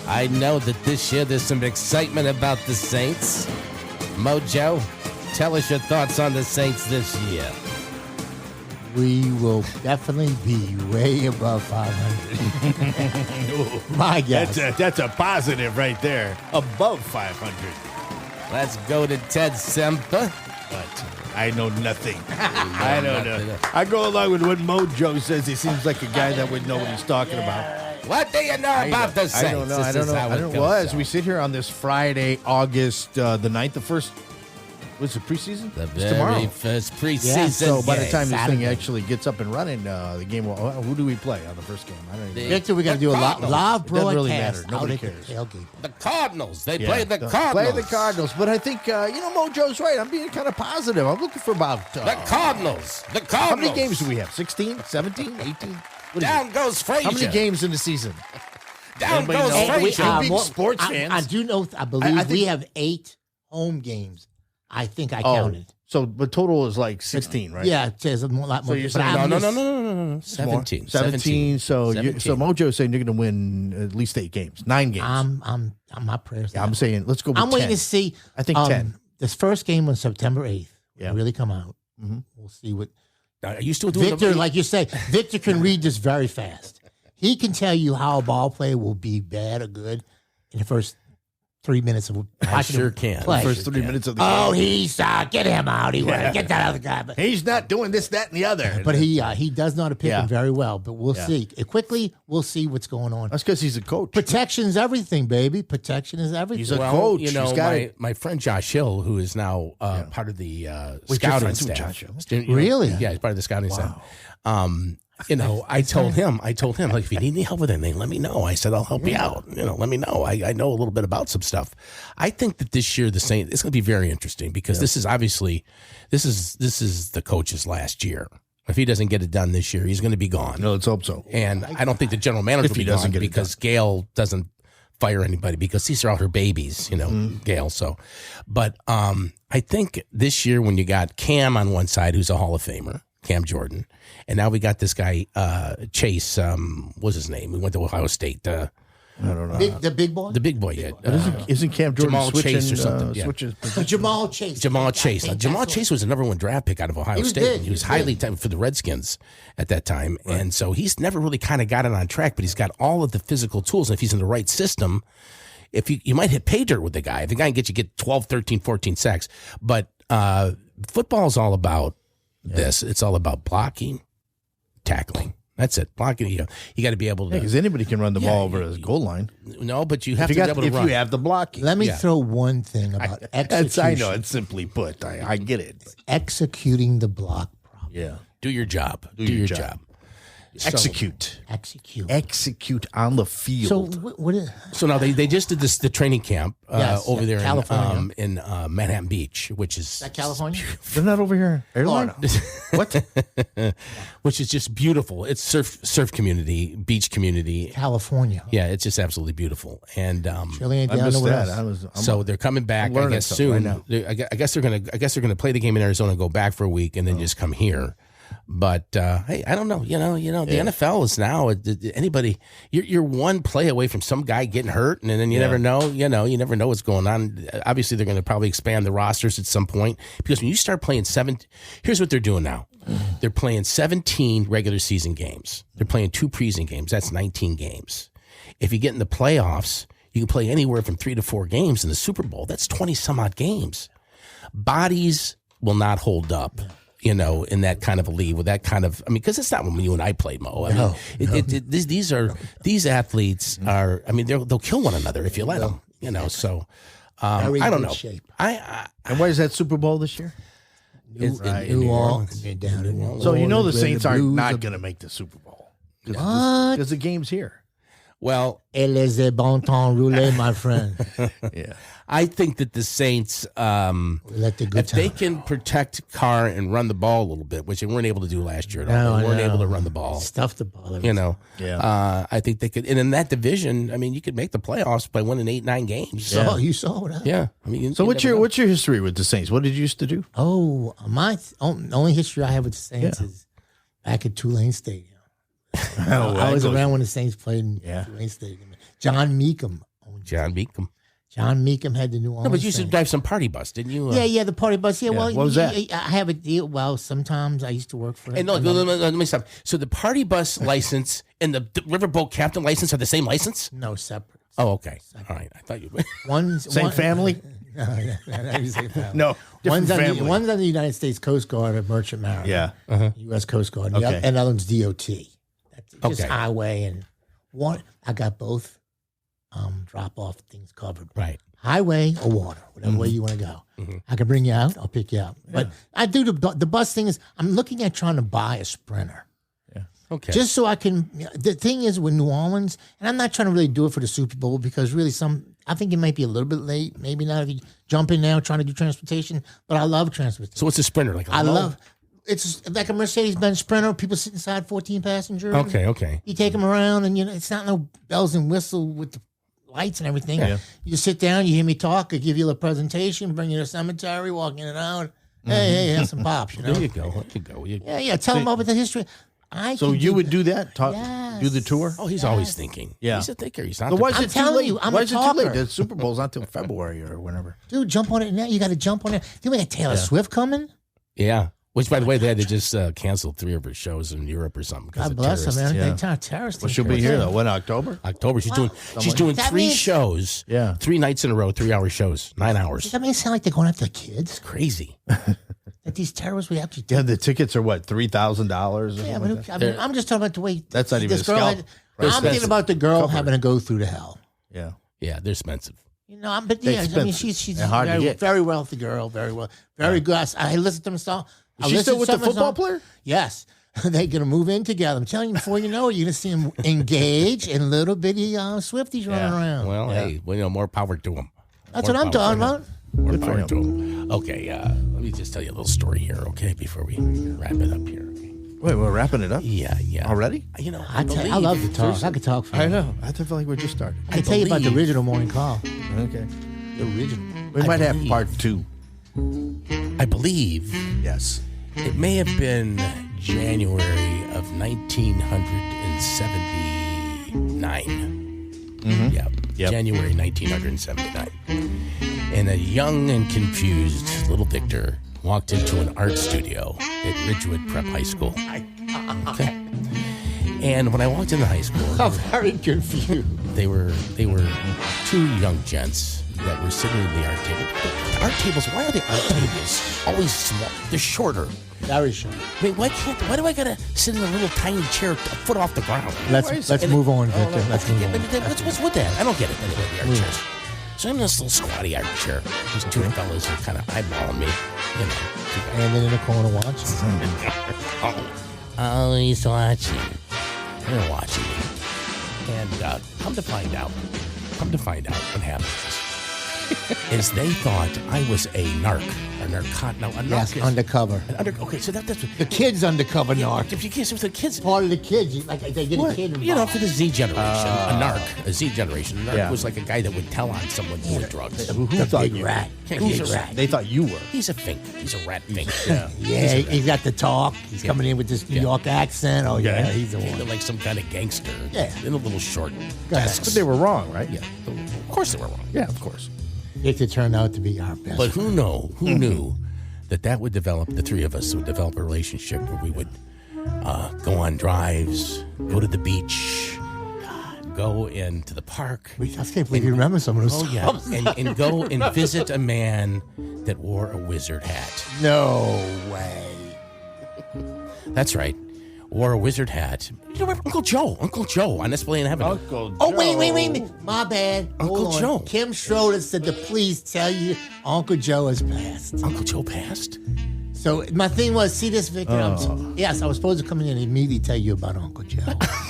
[SPEAKER 3] I know that this year there's some excitement about the Saints. Mojo, tell us your thoughts on the Saints this year.
[SPEAKER 4] We will definitely be way above 500. My guess.
[SPEAKER 2] That's a positive right there. Above 500.
[SPEAKER 3] Let's go to Ted Semper.
[SPEAKER 2] But I know nothing. I don't know. I go along with what Mojo says. He seems like a guy that would know what he's talking about.
[SPEAKER 3] What do you know about the Saints?
[SPEAKER 2] I don't know.
[SPEAKER 3] This
[SPEAKER 2] I don't
[SPEAKER 3] is
[SPEAKER 2] know.
[SPEAKER 3] how
[SPEAKER 2] I
[SPEAKER 3] it
[SPEAKER 2] don't
[SPEAKER 3] goes
[SPEAKER 2] Well, as
[SPEAKER 3] down.
[SPEAKER 2] we sit here on this Friday, August the 9th, the first, what's the preseason?
[SPEAKER 3] The
[SPEAKER 2] It's tomorrow.
[SPEAKER 3] very first preseason
[SPEAKER 4] Yeah,
[SPEAKER 2] So by the
[SPEAKER 3] game.
[SPEAKER 2] time this thing
[SPEAKER 4] Saturday.
[SPEAKER 2] actually gets up and running, the game will. Who do we play on the first game? I don't even.
[SPEAKER 4] Victor, we got to do a
[SPEAKER 3] Cardinals.
[SPEAKER 4] live
[SPEAKER 2] It doesn't really
[SPEAKER 4] broadcast.
[SPEAKER 2] matter. Nobody
[SPEAKER 4] out at
[SPEAKER 2] cares.
[SPEAKER 4] the tailgate.
[SPEAKER 3] The Cardinals. They
[SPEAKER 2] Yeah.
[SPEAKER 3] play the Cardinals.
[SPEAKER 2] Play the Cardinals. But I think, Mojo's right. I'm being kind of positive. I'm looking for about.
[SPEAKER 3] The Cardinals. The Cardinals.
[SPEAKER 2] How many games do we have? 16, 17, 18? What is
[SPEAKER 3] Down
[SPEAKER 2] it?
[SPEAKER 3] goes Frazier.
[SPEAKER 2] How many games in the season?
[SPEAKER 3] Down
[SPEAKER 2] Anybody
[SPEAKER 3] goes
[SPEAKER 2] know?
[SPEAKER 3] Frazier.
[SPEAKER 2] Hey, big sports
[SPEAKER 4] I
[SPEAKER 2] fans.
[SPEAKER 4] do know. I believe
[SPEAKER 2] I think-
[SPEAKER 4] we have 8 home games. I think I
[SPEAKER 2] Oh,
[SPEAKER 4] counted.
[SPEAKER 2] so the total is like 16, right?
[SPEAKER 4] Yeah, it says a lot more.
[SPEAKER 2] you're
[SPEAKER 4] but
[SPEAKER 2] saying-
[SPEAKER 4] I
[SPEAKER 3] No.
[SPEAKER 4] missed-
[SPEAKER 3] 17.
[SPEAKER 2] 17. So
[SPEAKER 3] 17.
[SPEAKER 2] Mojo's saying you're going to win at least 8 games, 9 games.
[SPEAKER 4] I'm my prayers.
[SPEAKER 2] Yeah, I'm saying let's go with
[SPEAKER 4] I'm waiting
[SPEAKER 2] 10.
[SPEAKER 4] to see.
[SPEAKER 2] I think 10.
[SPEAKER 4] This first game on September 8th
[SPEAKER 2] Yeah.
[SPEAKER 4] will really come out.
[SPEAKER 2] Mhm.
[SPEAKER 4] We'll see what
[SPEAKER 3] Are you still doing
[SPEAKER 4] Victor,
[SPEAKER 3] the
[SPEAKER 4] like you say, Victor can read this very fast. He can tell you how a ball player will be bad or good in the first 3 minutes of
[SPEAKER 3] I
[SPEAKER 4] watching
[SPEAKER 3] sure
[SPEAKER 4] him
[SPEAKER 3] can.
[SPEAKER 4] play.
[SPEAKER 2] First 3 minutes of the
[SPEAKER 4] Oh,
[SPEAKER 2] game.
[SPEAKER 4] he's get him out. Get that other guy. But,
[SPEAKER 2] He's not doing this, that, and the other.
[SPEAKER 4] but he does know how to pick
[SPEAKER 2] Yeah.
[SPEAKER 4] him very well. But we'll
[SPEAKER 2] Yeah.
[SPEAKER 4] see. Quickly, we'll see what's going on.
[SPEAKER 2] That's because he's a coach.
[SPEAKER 4] Protection's everything, baby. Protection is everything.
[SPEAKER 2] He's a
[SPEAKER 3] Well,
[SPEAKER 2] coach.
[SPEAKER 3] you know,
[SPEAKER 2] He's got
[SPEAKER 3] my friend Josh Hill, who is now part of the
[SPEAKER 2] you're
[SPEAKER 3] scouting
[SPEAKER 2] friends with
[SPEAKER 3] staff.
[SPEAKER 2] Josh Hill?
[SPEAKER 3] You know,
[SPEAKER 4] Really?
[SPEAKER 3] Yeah, he's part of the scouting staff. I told him, like, if you need any help with anything, let me know. I said, I'll help you out. Let me know. I know a little bit about some stuff. I think that this year, the Saints, it's going to be very interesting because this is obviously, this is the coach's last year. If he doesn't get it done this year, he's going to be gone.
[SPEAKER 2] No, let's hope so.
[SPEAKER 3] And I don't think the general manager
[SPEAKER 2] If
[SPEAKER 3] will
[SPEAKER 2] he
[SPEAKER 3] be
[SPEAKER 2] doesn't
[SPEAKER 3] gone
[SPEAKER 2] get it
[SPEAKER 3] because Gail doesn't fire anybody because these are all her babies, Gail. So, but I think this year when you got Cam on one side, who's a Hall of Famer, Cam Jordan, and now we got this guy Chase. What's his name? We went to Ohio State.
[SPEAKER 2] I don't know.
[SPEAKER 4] the big boy?
[SPEAKER 3] The big boy yet.
[SPEAKER 2] Isn't Cam Jordan
[SPEAKER 3] Jamal
[SPEAKER 2] switching,
[SPEAKER 3] Chase or something, yeah.
[SPEAKER 2] switches
[SPEAKER 4] Jamal Chase.
[SPEAKER 3] Jamal Chase.
[SPEAKER 4] I
[SPEAKER 3] Now,
[SPEAKER 4] think
[SPEAKER 3] Jamal
[SPEAKER 4] that's
[SPEAKER 3] Chase was the number 1 draft pick out of Ohio
[SPEAKER 4] He was
[SPEAKER 3] State.
[SPEAKER 4] big.
[SPEAKER 3] He was highly touted for the Redskins at that time. Right. And so he's never really kind of got it on track, but he's got all of the physical tools. And if he's in the right system, if you might hit pay dirt with the guy. If the guy can get 12, 13, 14 sacks. But football is all about this. It's all about blocking, tackling. That's it. Blocking. You got to be able to.
[SPEAKER 2] because anybody can run the ball over the goal line.
[SPEAKER 3] No, but you have
[SPEAKER 2] If
[SPEAKER 3] to be able to
[SPEAKER 2] if
[SPEAKER 3] run.
[SPEAKER 2] you have the blocking.
[SPEAKER 4] Let me
[SPEAKER 3] Yeah.
[SPEAKER 4] throw one thing about execution.
[SPEAKER 2] I know it's simply put. I get it. But
[SPEAKER 4] Executing the block problem.
[SPEAKER 2] yeah.
[SPEAKER 3] Do your job. Do
[SPEAKER 2] your
[SPEAKER 3] your
[SPEAKER 2] job.
[SPEAKER 3] job.
[SPEAKER 2] Execute on the field.
[SPEAKER 4] So what is,
[SPEAKER 3] So now they just did the training camp
[SPEAKER 4] Yes,
[SPEAKER 3] over there
[SPEAKER 4] California.
[SPEAKER 3] in Manhattan Beach, which is
[SPEAKER 4] that California?
[SPEAKER 2] They're not over here. Airline? What?
[SPEAKER 3] which is just beautiful. It's surf community, beach community.
[SPEAKER 4] California.
[SPEAKER 3] Yeah, it's just absolutely beautiful. And
[SPEAKER 4] Really ain't
[SPEAKER 2] I
[SPEAKER 4] down
[SPEAKER 2] missed
[SPEAKER 4] nowhere
[SPEAKER 2] that.
[SPEAKER 4] else.
[SPEAKER 3] so they're coming back.
[SPEAKER 2] I'm
[SPEAKER 3] I
[SPEAKER 2] learning
[SPEAKER 3] guess
[SPEAKER 2] something
[SPEAKER 3] soon.
[SPEAKER 2] right now.
[SPEAKER 3] I guess they're gonna play the game in Arizona, go back for a week, and then just come here. But hey, I don't know. The NFL is now anybody. You're one play away from some guy getting hurt, and then you never know. You never know what's going on. Obviously, they're going to probably expand the rosters at some point because when you start playing here's what they're doing now. They're playing 17 regular season games. They're playing 2 preseason games. That's 19 games. If you get in the playoffs, you can play anywhere from 3 to 4 games in the Super Bowl. That's 20 some odd games. Bodies will not hold up in that kind of a league with that kind of, because it's not when you and I played, Mo. These athletes are, they'll kill one another if you let them, so I don't know.
[SPEAKER 4] Shape.
[SPEAKER 2] And where's that Super Bowl this year?
[SPEAKER 4] New Orleans. Down in New Orleans.
[SPEAKER 2] So the
[SPEAKER 4] Where
[SPEAKER 2] Saints are
[SPEAKER 4] Blues
[SPEAKER 2] not
[SPEAKER 4] are-
[SPEAKER 2] going to make the Super Bowl.
[SPEAKER 4] What?
[SPEAKER 2] Because the game's here.
[SPEAKER 3] Well,
[SPEAKER 4] Elle est a bon temps roulé, my friend.
[SPEAKER 2] Yeah.
[SPEAKER 3] I think that the Saints,
[SPEAKER 4] Let the good
[SPEAKER 3] if they
[SPEAKER 4] time.
[SPEAKER 3] can protect Carr and run the ball a little bit, which they weren't able to do last year at all.
[SPEAKER 4] No,
[SPEAKER 3] They weren't
[SPEAKER 4] no.
[SPEAKER 3] able to run the ball.
[SPEAKER 4] Stuff the ball.
[SPEAKER 2] Yeah.
[SPEAKER 3] I think they could. And in that division, you could make the playoffs by winning 8-9 games.
[SPEAKER 4] You saw it. Huh?
[SPEAKER 3] Yeah.
[SPEAKER 2] So what's your history with the Saints? What did you used to do?
[SPEAKER 4] Oh, my only history I have with the Saints is back at Tulane Stadium. I was around when the Saints played in Tulane Stadium. John Meekum owned it.
[SPEAKER 3] John Beacom.
[SPEAKER 4] John Meekum had the New Orleans.
[SPEAKER 3] No, but you used to
[SPEAKER 4] Saints.
[SPEAKER 3] drive some party bus, didn't you?
[SPEAKER 4] Yeah, the party bus. Yeah, well,
[SPEAKER 2] What was that?
[SPEAKER 4] I have a deal. Well, sometimes I used to work for.
[SPEAKER 3] Hey, no, let me stop. So the party bus license and the riverboat captain license are the same license?
[SPEAKER 4] No, separate.
[SPEAKER 3] Oh, okay. All right. I thought you.
[SPEAKER 2] Same family?
[SPEAKER 4] No, same family.
[SPEAKER 2] No. Different
[SPEAKER 4] One's on,
[SPEAKER 2] family.
[SPEAKER 4] one's on the United States Coast Guard or Merchant Mariner.
[SPEAKER 2] Yeah.
[SPEAKER 4] U.S. Coast Guard. And,
[SPEAKER 2] Okay.
[SPEAKER 4] and the other one's DOT. That's just
[SPEAKER 3] Okay.
[SPEAKER 4] highway and one. I got both drop off things covered.
[SPEAKER 3] Right.
[SPEAKER 4] Highway or water, whatever way you want to go. I can bring you out. I'll pick you up. But I do the bus thing is I'm looking at trying to buy a Sprinter.
[SPEAKER 3] Okay.
[SPEAKER 4] Just so I can. The thing is with New Orleans, and I'm not trying to really do it for the Super Bowl because really I think it might be a little bit late. Maybe not if you jump in now trying to do transportation. But I love transportation.
[SPEAKER 3] So what's a Sprinter like?
[SPEAKER 4] I love. It's like a Mercedes-Benz Sprinter. People sit inside, 14 passengers.
[SPEAKER 3] Okay.
[SPEAKER 4] You take them around, and it's not no bells and whistle with the lights and everything.
[SPEAKER 2] Yeah.
[SPEAKER 4] You just sit down, you hear me talk, I give you a presentation, bring you to the cemetery, walk in and out. Hey, have some pops. You know.
[SPEAKER 3] There you go.
[SPEAKER 4] Yeah. Tell them about the history.
[SPEAKER 2] So you would do that?
[SPEAKER 4] Yes.
[SPEAKER 2] Do the tour?
[SPEAKER 3] Oh, he's always thinking.
[SPEAKER 2] Yeah.
[SPEAKER 3] He's a thinker. He's not.
[SPEAKER 2] So why is
[SPEAKER 4] I'm
[SPEAKER 2] it too
[SPEAKER 4] telling
[SPEAKER 2] late?
[SPEAKER 4] you, I'm
[SPEAKER 2] Why
[SPEAKER 4] a
[SPEAKER 2] is it too late?
[SPEAKER 4] talker.
[SPEAKER 2] The Super Bowl's not till February or whenever.
[SPEAKER 4] Dude, jump on it now. You got to jump on it. Do we got Taylor Swift coming?
[SPEAKER 3] Yeah. Which, by the way, they had to just cancel 3 of her shows in Europe or something because
[SPEAKER 4] God
[SPEAKER 3] of
[SPEAKER 4] bless her,
[SPEAKER 3] terrorists.
[SPEAKER 4] man.
[SPEAKER 2] Yeah.
[SPEAKER 4] They terrorists.
[SPEAKER 2] Well, she'll be here though. When, October?
[SPEAKER 3] October. She's doing
[SPEAKER 4] That
[SPEAKER 3] 3
[SPEAKER 4] means-
[SPEAKER 3] shows.
[SPEAKER 2] Yeah.
[SPEAKER 3] 3 nights in a row, 3-hour shows, 9 hours.
[SPEAKER 4] Does that mean it sound like they're going after the kids?
[SPEAKER 3] Crazy.
[SPEAKER 4] That these terrorists we actually
[SPEAKER 2] Yeah, the tickets are what, $3,000 or something
[SPEAKER 4] Yeah,
[SPEAKER 2] like
[SPEAKER 4] but
[SPEAKER 2] that?
[SPEAKER 4] I'm just talking about the way
[SPEAKER 2] That's not even
[SPEAKER 4] this
[SPEAKER 2] a
[SPEAKER 4] girl
[SPEAKER 2] scalp.
[SPEAKER 4] had-
[SPEAKER 2] They're
[SPEAKER 4] I'm thinking
[SPEAKER 2] expensive.
[SPEAKER 4] about the girl
[SPEAKER 2] Covered.
[SPEAKER 4] having to go through the hell.
[SPEAKER 2] Yeah.
[SPEAKER 3] Yeah, they're expensive.
[SPEAKER 4] But
[SPEAKER 2] They're
[SPEAKER 4] yeah, I mean,
[SPEAKER 2] expensive.
[SPEAKER 4] she's
[SPEAKER 2] They're hard to
[SPEAKER 4] very,
[SPEAKER 2] get.
[SPEAKER 4] very wealthy girl, very good. I listened to them song.
[SPEAKER 2] Is she still with the football player?
[SPEAKER 4] Yes. They're going to move in together. I'm telling you, before you know it, you're going to see them engage and little bitty Swifties running around.
[SPEAKER 3] Well, hey, more power to them.
[SPEAKER 4] That's what I'm talking about.
[SPEAKER 3] More power to them. Okay, let me just tell you a little story here, okay, before we wrap it up here. Okay?
[SPEAKER 2] Wait, we're wrapping it up?
[SPEAKER 3] Yeah.
[SPEAKER 2] Already?
[SPEAKER 3] I
[SPEAKER 4] I love to talk. I could talk for
[SPEAKER 2] I know. I feel like we just started.
[SPEAKER 4] I can tell you about the
[SPEAKER 3] believe-
[SPEAKER 4] original morning call.
[SPEAKER 2] Okay.
[SPEAKER 4] The original.
[SPEAKER 2] We might have part 2.
[SPEAKER 3] I believe
[SPEAKER 2] Yes.
[SPEAKER 3] it may have been January of 1979. Yeah,
[SPEAKER 2] Yep.
[SPEAKER 3] January 1979. And a young and confused little Victor walked into an art studio at Ridgewood Prep High School. Okay. And when I walked into high school,
[SPEAKER 4] I'm very confused.
[SPEAKER 3] they were 2 young gents that were sitting at the art table. The art tables, why are the art tables always small? They're shorter.
[SPEAKER 4] Very short.
[SPEAKER 3] I mean, why do I gotta sit in a little tiny chair a foot off the ground?
[SPEAKER 4] Let's move on, Victor. Let's move
[SPEAKER 3] Yeah,
[SPEAKER 4] on.
[SPEAKER 3] but then what's with that? I don't get it anyway, the art chairs. So I'm in this little squatty art chair. These 2 fellas are kind of eyeballing me. You know.
[SPEAKER 4] And then in the corner watching.
[SPEAKER 3] Oh, he's watching. They're watching me. And come to find out what happened is they thought I was a narc. A narcot. No, a narc
[SPEAKER 4] Yes,
[SPEAKER 3] is
[SPEAKER 4] undercover.
[SPEAKER 3] okay, so that's what.
[SPEAKER 4] The kids undercover narc.
[SPEAKER 3] If you kiss with the kids,
[SPEAKER 4] Part of the kids, like they get a kid involved.
[SPEAKER 3] for the Z generation, a narc, a Z generation. A narc
[SPEAKER 2] Yeah.
[SPEAKER 3] was like a guy that would tell on someone doing drugs.
[SPEAKER 4] Who's a big rat?
[SPEAKER 3] Who's
[SPEAKER 4] Who's
[SPEAKER 3] a
[SPEAKER 4] a
[SPEAKER 3] rat?
[SPEAKER 4] rat?
[SPEAKER 2] They thought you were.
[SPEAKER 3] He's a fink. He's a rat fink.
[SPEAKER 4] Yeah, he's got the talk. He's coming in with this New York accent. Oh, yeah, he's the
[SPEAKER 3] He
[SPEAKER 4] one.
[SPEAKER 3] looked like some kind of gangster.
[SPEAKER 4] Yeah.
[SPEAKER 3] In a little short
[SPEAKER 4] Go ahead.
[SPEAKER 3] desks.
[SPEAKER 2] But they were wrong, right?
[SPEAKER 3] Yeah. Of course they were wrong.
[SPEAKER 2] Yeah, of course.
[SPEAKER 4] Victor turned out to be our best.
[SPEAKER 3] But who knew that would develop, the 3 of us would develop a relationship where we would go on drives, go to the beach, go into the park.
[SPEAKER 4] I can't believe you remember some of those.
[SPEAKER 3] Oh, yeah. And go and visit a man that wore a wizard hat.
[SPEAKER 4] No way.
[SPEAKER 3] That's right. Wore a wizard hat. You know, Uncle Joe on display in heaven.
[SPEAKER 2] Uncle Joe.
[SPEAKER 4] Oh, wait. My bad.
[SPEAKER 3] Uncle
[SPEAKER 4] Hold on.
[SPEAKER 3] Joe.
[SPEAKER 4] Kim Schroeder said to please tell you Uncle Joe has passed.
[SPEAKER 3] Uncle Joe passed?
[SPEAKER 4] So my thing was, see this, Victor? Yes, I was supposed to come in and immediately tell you about Uncle Joe.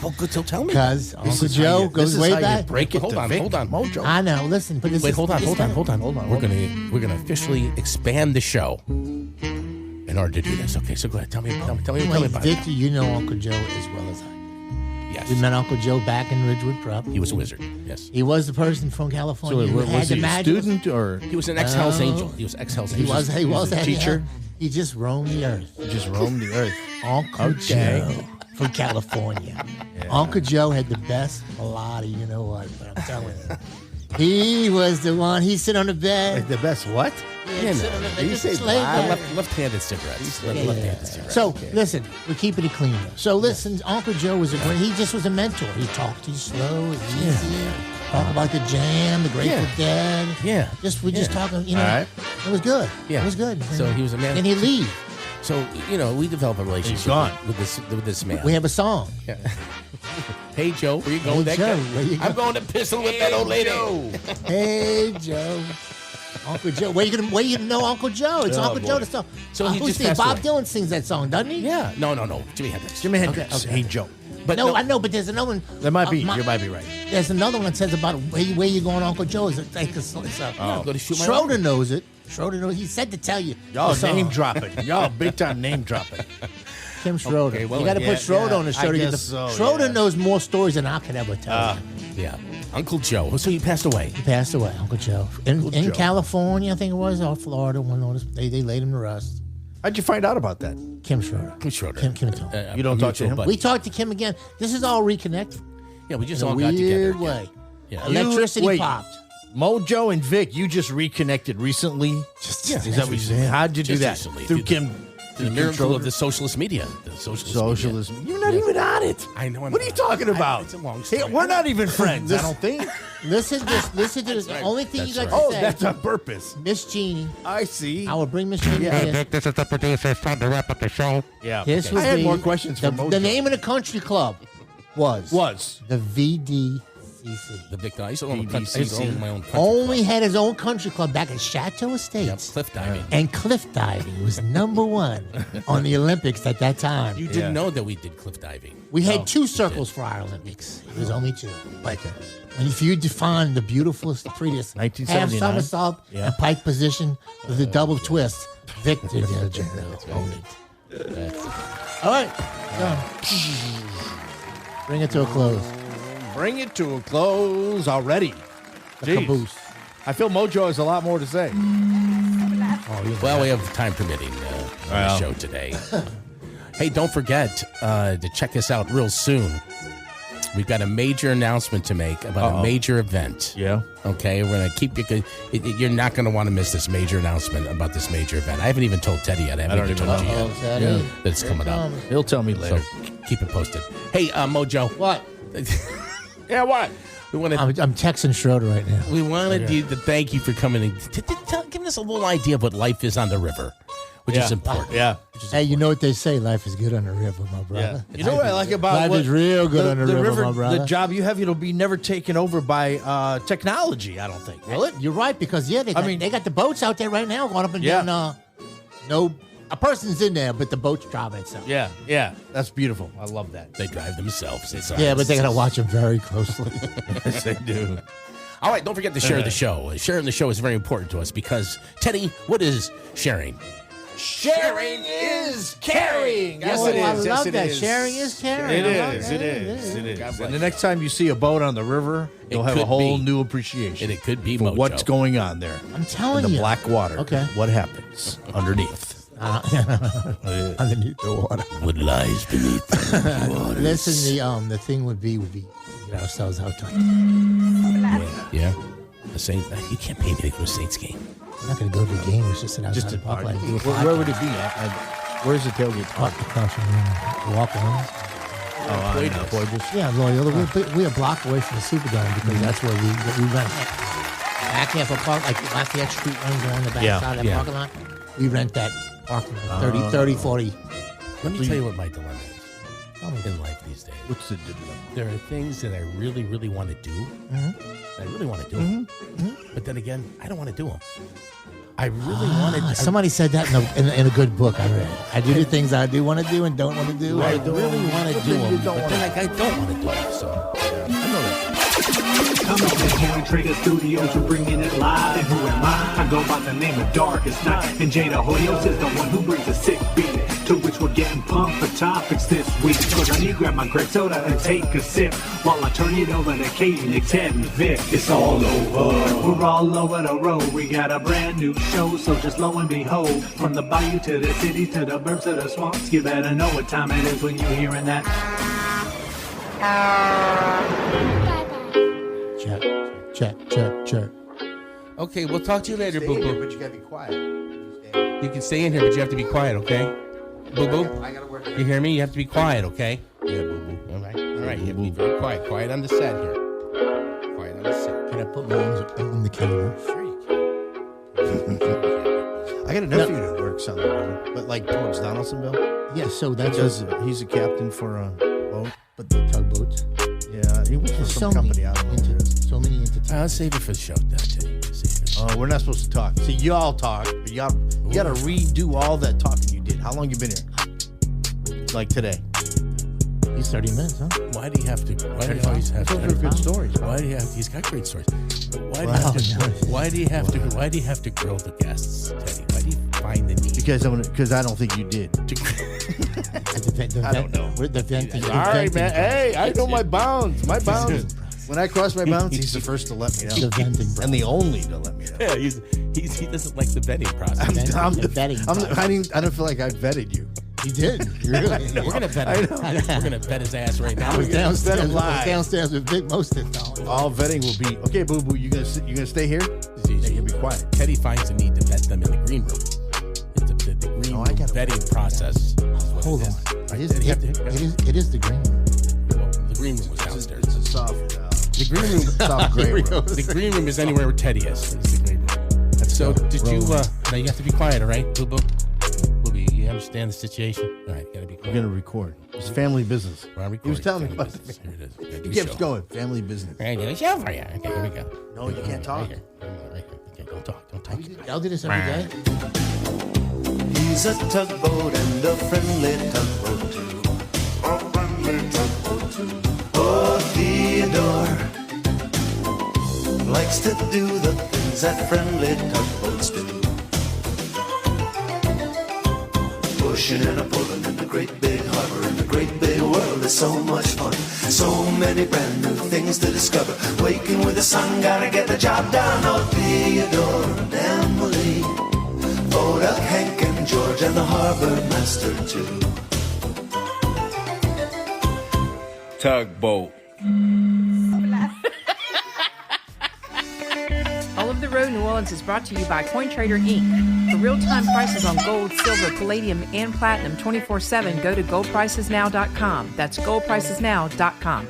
[SPEAKER 3] Oh, good. So tell me.
[SPEAKER 4] Because Uncle Joe goes way back.
[SPEAKER 2] Break it.
[SPEAKER 3] Hold on.
[SPEAKER 2] Mojo.
[SPEAKER 4] I know. Listen, but this
[SPEAKER 3] Wait,
[SPEAKER 4] is,
[SPEAKER 3] hold on.
[SPEAKER 2] We're
[SPEAKER 3] We're gonna officially expand the show in order to do this. Okay, so go ahead. Tell me about it.
[SPEAKER 4] Victor, you know Uncle Joe as well as I do.
[SPEAKER 3] Yes.
[SPEAKER 4] We met Uncle Joe back in Ridgewood Prep.
[SPEAKER 3] He was a wizard. Yes.
[SPEAKER 4] He was the person from California who had
[SPEAKER 2] was
[SPEAKER 4] the
[SPEAKER 2] he a
[SPEAKER 4] magic.
[SPEAKER 2] student or
[SPEAKER 3] He was an ex-Hell's Angel. He was ex-Hell's
[SPEAKER 4] He
[SPEAKER 3] Angel.
[SPEAKER 4] was
[SPEAKER 2] a teacher?
[SPEAKER 4] He just roamed the earth.
[SPEAKER 2] just roamed the earth?
[SPEAKER 4] Uncle Joe from California. Uncle Joe had the best melody, you know what? But I'm telling you. He was the one. He sit on the bed.
[SPEAKER 2] Like the best what?
[SPEAKER 4] Yeah, sit on the bed. Just a slave guy.
[SPEAKER 3] Left-handed cigarettes. Left-handed cigarettes.
[SPEAKER 4] So listen, we're keeping it clean. Though. So listen, Uncle Joe was he just was a mentor. He talked to you slow and easy. Talk about the Jam, the Grateful Dead.
[SPEAKER 3] Yeah.
[SPEAKER 4] We're just talking. You know,
[SPEAKER 2] All right.
[SPEAKER 4] it was good.
[SPEAKER 3] Yeah.
[SPEAKER 4] It was good.
[SPEAKER 3] So he was a man.
[SPEAKER 4] And he leave.
[SPEAKER 3] So, you know, we develop a
[SPEAKER 2] He's
[SPEAKER 3] relationship
[SPEAKER 2] gone.
[SPEAKER 3] with this man.
[SPEAKER 4] We have a song.
[SPEAKER 3] Yeah. Hey, Joe, where you going?
[SPEAKER 4] Hey,
[SPEAKER 3] That
[SPEAKER 4] Joe,
[SPEAKER 3] guy?
[SPEAKER 4] where you
[SPEAKER 3] I'm going to pistol with that old lady.
[SPEAKER 4] Hey Joe. Uncle Joe. Where you gonna know Uncle Joe? It's Uncle Joe the song.
[SPEAKER 3] So he
[SPEAKER 4] who's
[SPEAKER 3] just
[SPEAKER 4] singing?
[SPEAKER 3] passed
[SPEAKER 4] Bob
[SPEAKER 3] away.
[SPEAKER 4] Dylan sings that song, doesn't he?
[SPEAKER 3] Yeah. No. Jimi Hendrix.
[SPEAKER 2] Jimi Hendrix.
[SPEAKER 4] Okay.
[SPEAKER 2] Hey, Joe.
[SPEAKER 3] But
[SPEAKER 4] No, I know, but there's another one.
[SPEAKER 2] That might be.
[SPEAKER 4] You
[SPEAKER 2] You might be right.
[SPEAKER 4] There's another one that says about where you going, Uncle Joe. It's like
[SPEAKER 3] I'm going to shoot my
[SPEAKER 4] Schroeder knows it. Schroeder knows. He said to tell you.
[SPEAKER 2] Y'all
[SPEAKER 4] the song.
[SPEAKER 2] name dropping. Y'all big time name dropping.
[SPEAKER 4] Kim Schroeder.
[SPEAKER 3] Okay, well,
[SPEAKER 4] you got to
[SPEAKER 2] yeah,
[SPEAKER 4] put Schroeder
[SPEAKER 2] yeah,
[SPEAKER 4] on the show
[SPEAKER 2] I
[SPEAKER 4] to get
[SPEAKER 2] guess
[SPEAKER 4] the.
[SPEAKER 2] so,
[SPEAKER 4] Schroeder
[SPEAKER 2] yeah.
[SPEAKER 4] knows more stories than I could ever tell.
[SPEAKER 3] Yeah. Uncle Joe. So he passed away.
[SPEAKER 4] He passed away, Uncle Joe. In
[SPEAKER 2] Joe.
[SPEAKER 4] California, I think it was, or Florida. They laid him to rest.
[SPEAKER 2] How'd you find out about that?
[SPEAKER 4] Kim Schroeder.
[SPEAKER 3] Kim Schroeder.
[SPEAKER 4] Kim told me.
[SPEAKER 2] You don't talk to him?
[SPEAKER 3] But
[SPEAKER 4] We talked to Kim again. This is all reconnected.
[SPEAKER 3] yeah, we just
[SPEAKER 4] In a
[SPEAKER 3] all got together.
[SPEAKER 4] weird
[SPEAKER 3] again.
[SPEAKER 4] way.
[SPEAKER 3] Yeah.
[SPEAKER 4] Electricity
[SPEAKER 2] wait.
[SPEAKER 4] popped.
[SPEAKER 2] Mojo and Vic, you just reconnected recently.
[SPEAKER 3] Yeah,
[SPEAKER 2] Is that what you're saying? How'd you do
[SPEAKER 3] Just
[SPEAKER 2] that?
[SPEAKER 3] recently.
[SPEAKER 2] Through
[SPEAKER 3] Through
[SPEAKER 2] Kim.
[SPEAKER 3] The miracle of the socialist media. The socialist.
[SPEAKER 2] Socialism.
[SPEAKER 3] Media.
[SPEAKER 2] You're not even on it.
[SPEAKER 3] I know. I'm
[SPEAKER 2] What are you
[SPEAKER 3] not.
[SPEAKER 2] talking about?
[SPEAKER 3] It's a long
[SPEAKER 2] Hey,
[SPEAKER 3] story.
[SPEAKER 2] we're not even friends. I don't think.
[SPEAKER 4] Listen to this. The
[SPEAKER 3] right.
[SPEAKER 4] only thing you got
[SPEAKER 3] That's
[SPEAKER 4] to
[SPEAKER 2] Oh,
[SPEAKER 4] say,
[SPEAKER 2] that's on purpose.
[SPEAKER 4] Miss Jeannie.
[SPEAKER 2] I see.
[SPEAKER 4] I will bring Miss Jeannie in.
[SPEAKER 7] This is the producer. It's time to wrap up the show.
[SPEAKER 2] Yeah.
[SPEAKER 4] This
[SPEAKER 2] okay.
[SPEAKER 4] would
[SPEAKER 2] I had
[SPEAKER 4] be
[SPEAKER 2] more questions
[SPEAKER 4] the,
[SPEAKER 2] for Mojo.
[SPEAKER 4] the name of the country club was
[SPEAKER 2] was
[SPEAKER 4] the VDCC.
[SPEAKER 3] The Victor. I used to own
[SPEAKER 2] BBC.
[SPEAKER 3] my own country
[SPEAKER 4] Only
[SPEAKER 3] club.
[SPEAKER 4] had his own country club back in Chateau
[SPEAKER 3] Yeah,
[SPEAKER 4] Estates.
[SPEAKER 3] cliff diving.
[SPEAKER 4] And cliff diving was number one on the Olympics at that time.
[SPEAKER 3] You didn't know that we did cliff diving.
[SPEAKER 4] We had two circles for our Olympics. It was only two. But and if you define the beautifulest, the prettiest half
[SPEAKER 2] 1979.
[SPEAKER 4] somersault and pike position with a double twist, Victor did it. All right, done. Bring it to a close.
[SPEAKER 2] Bring it to a close already.
[SPEAKER 4] The
[SPEAKER 2] Jeez.
[SPEAKER 4] caboose.
[SPEAKER 2] I feel Mojo has a lot more to say.
[SPEAKER 3] Well, we have time permitting on the show today. Hey, don't forget to check us out real soon. We've got a major announcement to make about a major event.
[SPEAKER 2] Yeah.
[SPEAKER 3] Okay, we're going to keep you. You're not going to want to miss this major announcement about this major event. I haven't even told Teddy yet. I haven't even told you yet
[SPEAKER 4] Teddy.
[SPEAKER 3] that it's coming up.
[SPEAKER 2] He'll tell me
[SPEAKER 3] So
[SPEAKER 2] later.
[SPEAKER 3] keep it posted. Hey, Mojo.
[SPEAKER 4] What?
[SPEAKER 2] Yeah, what?
[SPEAKER 3] We want to.
[SPEAKER 4] I'm texting Schroeder right now.
[SPEAKER 3] We wanted you to thank you for coming and giving us a little idea of what life is on the river, which is important.
[SPEAKER 2] Yeah.
[SPEAKER 4] Hey, you know what they say? Life is good on the river, my brother.
[SPEAKER 2] You know what I like about
[SPEAKER 4] Life
[SPEAKER 2] what,
[SPEAKER 4] is real good on the river, my brother.
[SPEAKER 2] The job you have, it'll be never taken over by technology, I don't think. Will it?
[SPEAKER 4] You're right, because they got the boats out there right now going up and
[SPEAKER 2] Yeah.
[SPEAKER 4] down. No, a person's in there, but the boat's driving itself.
[SPEAKER 2] Yeah, yeah. That's beautiful. I love that.
[SPEAKER 3] They drive themselves. It's
[SPEAKER 4] Yeah, but they gotta watch them very closely.
[SPEAKER 2] Yes, they do.
[SPEAKER 3] All right, don't forget to share the show. Sharing the show is very important to us because, Teddy, what is sharing?
[SPEAKER 2] Sharing is caring. Yes,
[SPEAKER 4] Oh,
[SPEAKER 2] it is.
[SPEAKER 4] I
[SPEAKER 2] Yes,
[SPEAKER 4] love
[SPEAKER 2] it
[SPEAKER 4] that.
[SPEAKER 2] is.
[SPEAKER 4] Sharing is caring.
[SPEAKER 2] It
[SPEAKER 4] I love
[SPEAKER 2] is.
[SPEAKER 4] that.
[SPEAKER 2] It is. It is.
[SPEAKER 3] bless
[SPEAKER 2] And the next time you see a boat on the river, you'll have a
[SPEAKER 3] could
[SPEAKER 2] whole
[SPEAKER 3] be.
[SPEAKER 2] new appreciation.
[SPEAKER 3] And it could be
[SPEAKER 2] for
[SPEAKER 3] Mojo.
[SPEAKER 2] what's going on there.
[SPEAKER 4] I'm telling
[SPEAKER 2] in the
[SPEAKER 4] you.
[SPEAKER 2] black water.
[SPEAKER 4] Okay.
[SPEAKER 2] What happens underneath?
[SPEAKER 4] Underneath the water.
[SPEAKER 3] What lies beneath the water?
[SPEAKER 4] Listen, the thing would be to get ourselves out to
[SPEAKER 3] Yeah. The Saints. You can't pay me to go to a Saints game.
[SPEAKER 4] I'm not gonna go to the game. It's just sit outside the park like do a
[SPEAKER 2] Where would
[SPEAKER 4] podcast.
[SPEAKER 2] it be? Where's the tailgate?
[SPEAKER 4] Park across from the walk on. Yeah, Loyola. We're a block away from the Superdome because that's where we rent. Back half a park, like Lafayette Street runs around the back
[SPEAKER 2] Yeah,
[SPEAKER 4] side of that
[SPEAKER 3] yeah.
[SPEAKER 4] parking lot. We rent that parking lot, 30, 40
[SPEAKER 3] Let me tell you what my dilemma is in life these days.
[SPEAKER 2] What's the dilemma?
[SPEAKER 3] There are things that I really, really want to do. I really want to do them. But then again, I don't want to do them. I really want to.
[SPEAKER 4] Somebody said that in a good book I read. I do the things I do want to do and don't want to do.
[SPEAKER 3] I really want to do them, but then I don't want to do them. So I know that.
[SPEAKER 8] Come on, the Coin Trader Studios, we're bringing it live. And who am I? I go by the name of Darkest Night. And Jada Hoyos is the one who brings a sick beat, to which we're getting pumped for topics this week. So let me grab my grape soda and take a sip, while I turn it over to Katie, Nick, Ted, and Vic. It's all over. We're all over the road. We got a brand new show, so just lo and behold, from the bayou to the city to the burbs to the swamps, you better know what time it is when you're hearing that.
[SPEAKER 4] Check.
[SPEAKER 3] Okay, we'll talk to you later, Boo Boo.
[SPEAKER 2] But you gotta be quiet.
[SPEAKER 3] You can stay in here, but you have to be quiet, okay? Boo Boo?
[SPEAKER 2] I gotta work.
[SPEAKER 3] You hear me? You have to be quiet, okay?
[SPEAKER 2] Yeah, Boo Boo.
[SPEAKER 3] All right. You have to be very quiet. Quiet on the set here. Quiet on the set.
[SPEAKER 4] Can I put my arms on the camera?
[SPEAKER 3] Sure you can.
[SPEAKER 2] I got a nephew that works on the road, but like towards Donaldsonville.
[SPEAKER 4] Yeah, so that's
[SPEAKER 2] He's a captain for a boat.
[SPEAKER 4] but the tugboats.
[SPEAKER 2] Yeah, he works for some company. I don't know what it is.
[SPEAKER 4] So many entities.
[SPEAKER 3] I'll save it for the show, Teddy. Save it.
[SPEAKER 2] Oh, we're not supposed to talk. See, y'all talk, but you gotta redo all that talking you did. How long you been here? Like today.
[SPEAKER 4] He's 30 minutes, huh?
[SPEAKER 3] Why do you have to? Why do you always have
[SPEAKER 2] Those are
[SPEAKER 3] to?
[SPEAKER 2] good stories.
[SPEAKER 3] Why do you have? He's got great stories. But why do you
[SPEAKER 4] Wow,
[SPEAKER 3] have to?
[SPEAKER 4] nice.
[SPEAKER 3] Why do you have to? Why do you have to grill the guests, Teddy? Why do you find the need?
[SPEAKER 2] Because I don't think you did.
[SPEAKER 4] I don't know. We're the venting.
[SPEAKER 2] All right, man. Hey, I know my bounds. My bounds. When I cross my bounds, he's the first to let me
[SPEAKER 4] The
[SPEAKER 2] know,
[SPEAKER 4] venting, bro.
[SPEAKER 2] and the only to let me know.
[SPEAKER 3] Yeah, he doesn't like the vetting process.
[SPEAKER 2] I don't feel like I vetted you.
[SPEAKER 4] You did. Really?
[SPEAKER 3] We're gonna vet him. We're gonna vet his ass right now.
[SPEAKER 4] I was downstairs.
[SPEAKER 2] him live.
[SPEAKER 4] Downstairs with Vic most of the time.
[SPEAKER 2] All vetting will be okay. Boo Boo, you gonna stay here? Yeah, you be quiet.
[SPEAKER 3] Teddy finds the need to vet them in the green room. It's the green room vetting process.
[SPEAKER 4] Hold on. It is the green room.
[SPEAKER 3] Well, the green room was downstairs.
[SPEAKER 2] It's a soft.
[SPEAKER 3] The green room.
[SPEAKER 2] Soft gray room.
[SPEAKER 3] The green room is anywhere where Teddy is. It's the green room. So did you? Now you have to be quiet, all right, Boo Boo? You understand the situation? All right, you gotta be quiet.
[SPEAKER 2] We're gonna record. It's family business.
[SPEAKER 3] We're on
[SPEAKER 2] He was telling me
[SPEAKER 3] recording.
[SPEAKER 2] about
[SPEAKER 3] Here it is. We gotta do
[SPEAKER 2] He
[SPEAKER 3] a
[SPEAKER 2] kept
[SPEAKER 3] show.
[SPEAKER 2] going. Family business.
[SPEAKER 3] All right, do a show for you. Okay, here we go.
[SPEAKER 2] No, you can't talk.
[SPEAKER 3] Right here. Okay, don't talk. Don't talk.
[SPEAKER 4] Y'all do this every day?
[SPEAKER 9] He's a tugboat and a friendly tugboat too. A friendly tugboat too. Oh, Theodore likes to do the things that friendly tugboats do. Pushing and a pulling in the great big harbor, in the great big world is so much fun. So many brand new things to discover. Waking with the sun, gotta get the job done. Oh, Theodore and Emily, Voebel, Hank and George, and the harbor master too.
[SPEAKER 10] Tugboat.
[SPEAKER 1] All of the Road New Orleans is brought to you by CoinTrader Inc. For real-time prices on gold, silver, palladium, and platinum 24/7, go to goldpricesnow.com. That's goldpricesnow.com.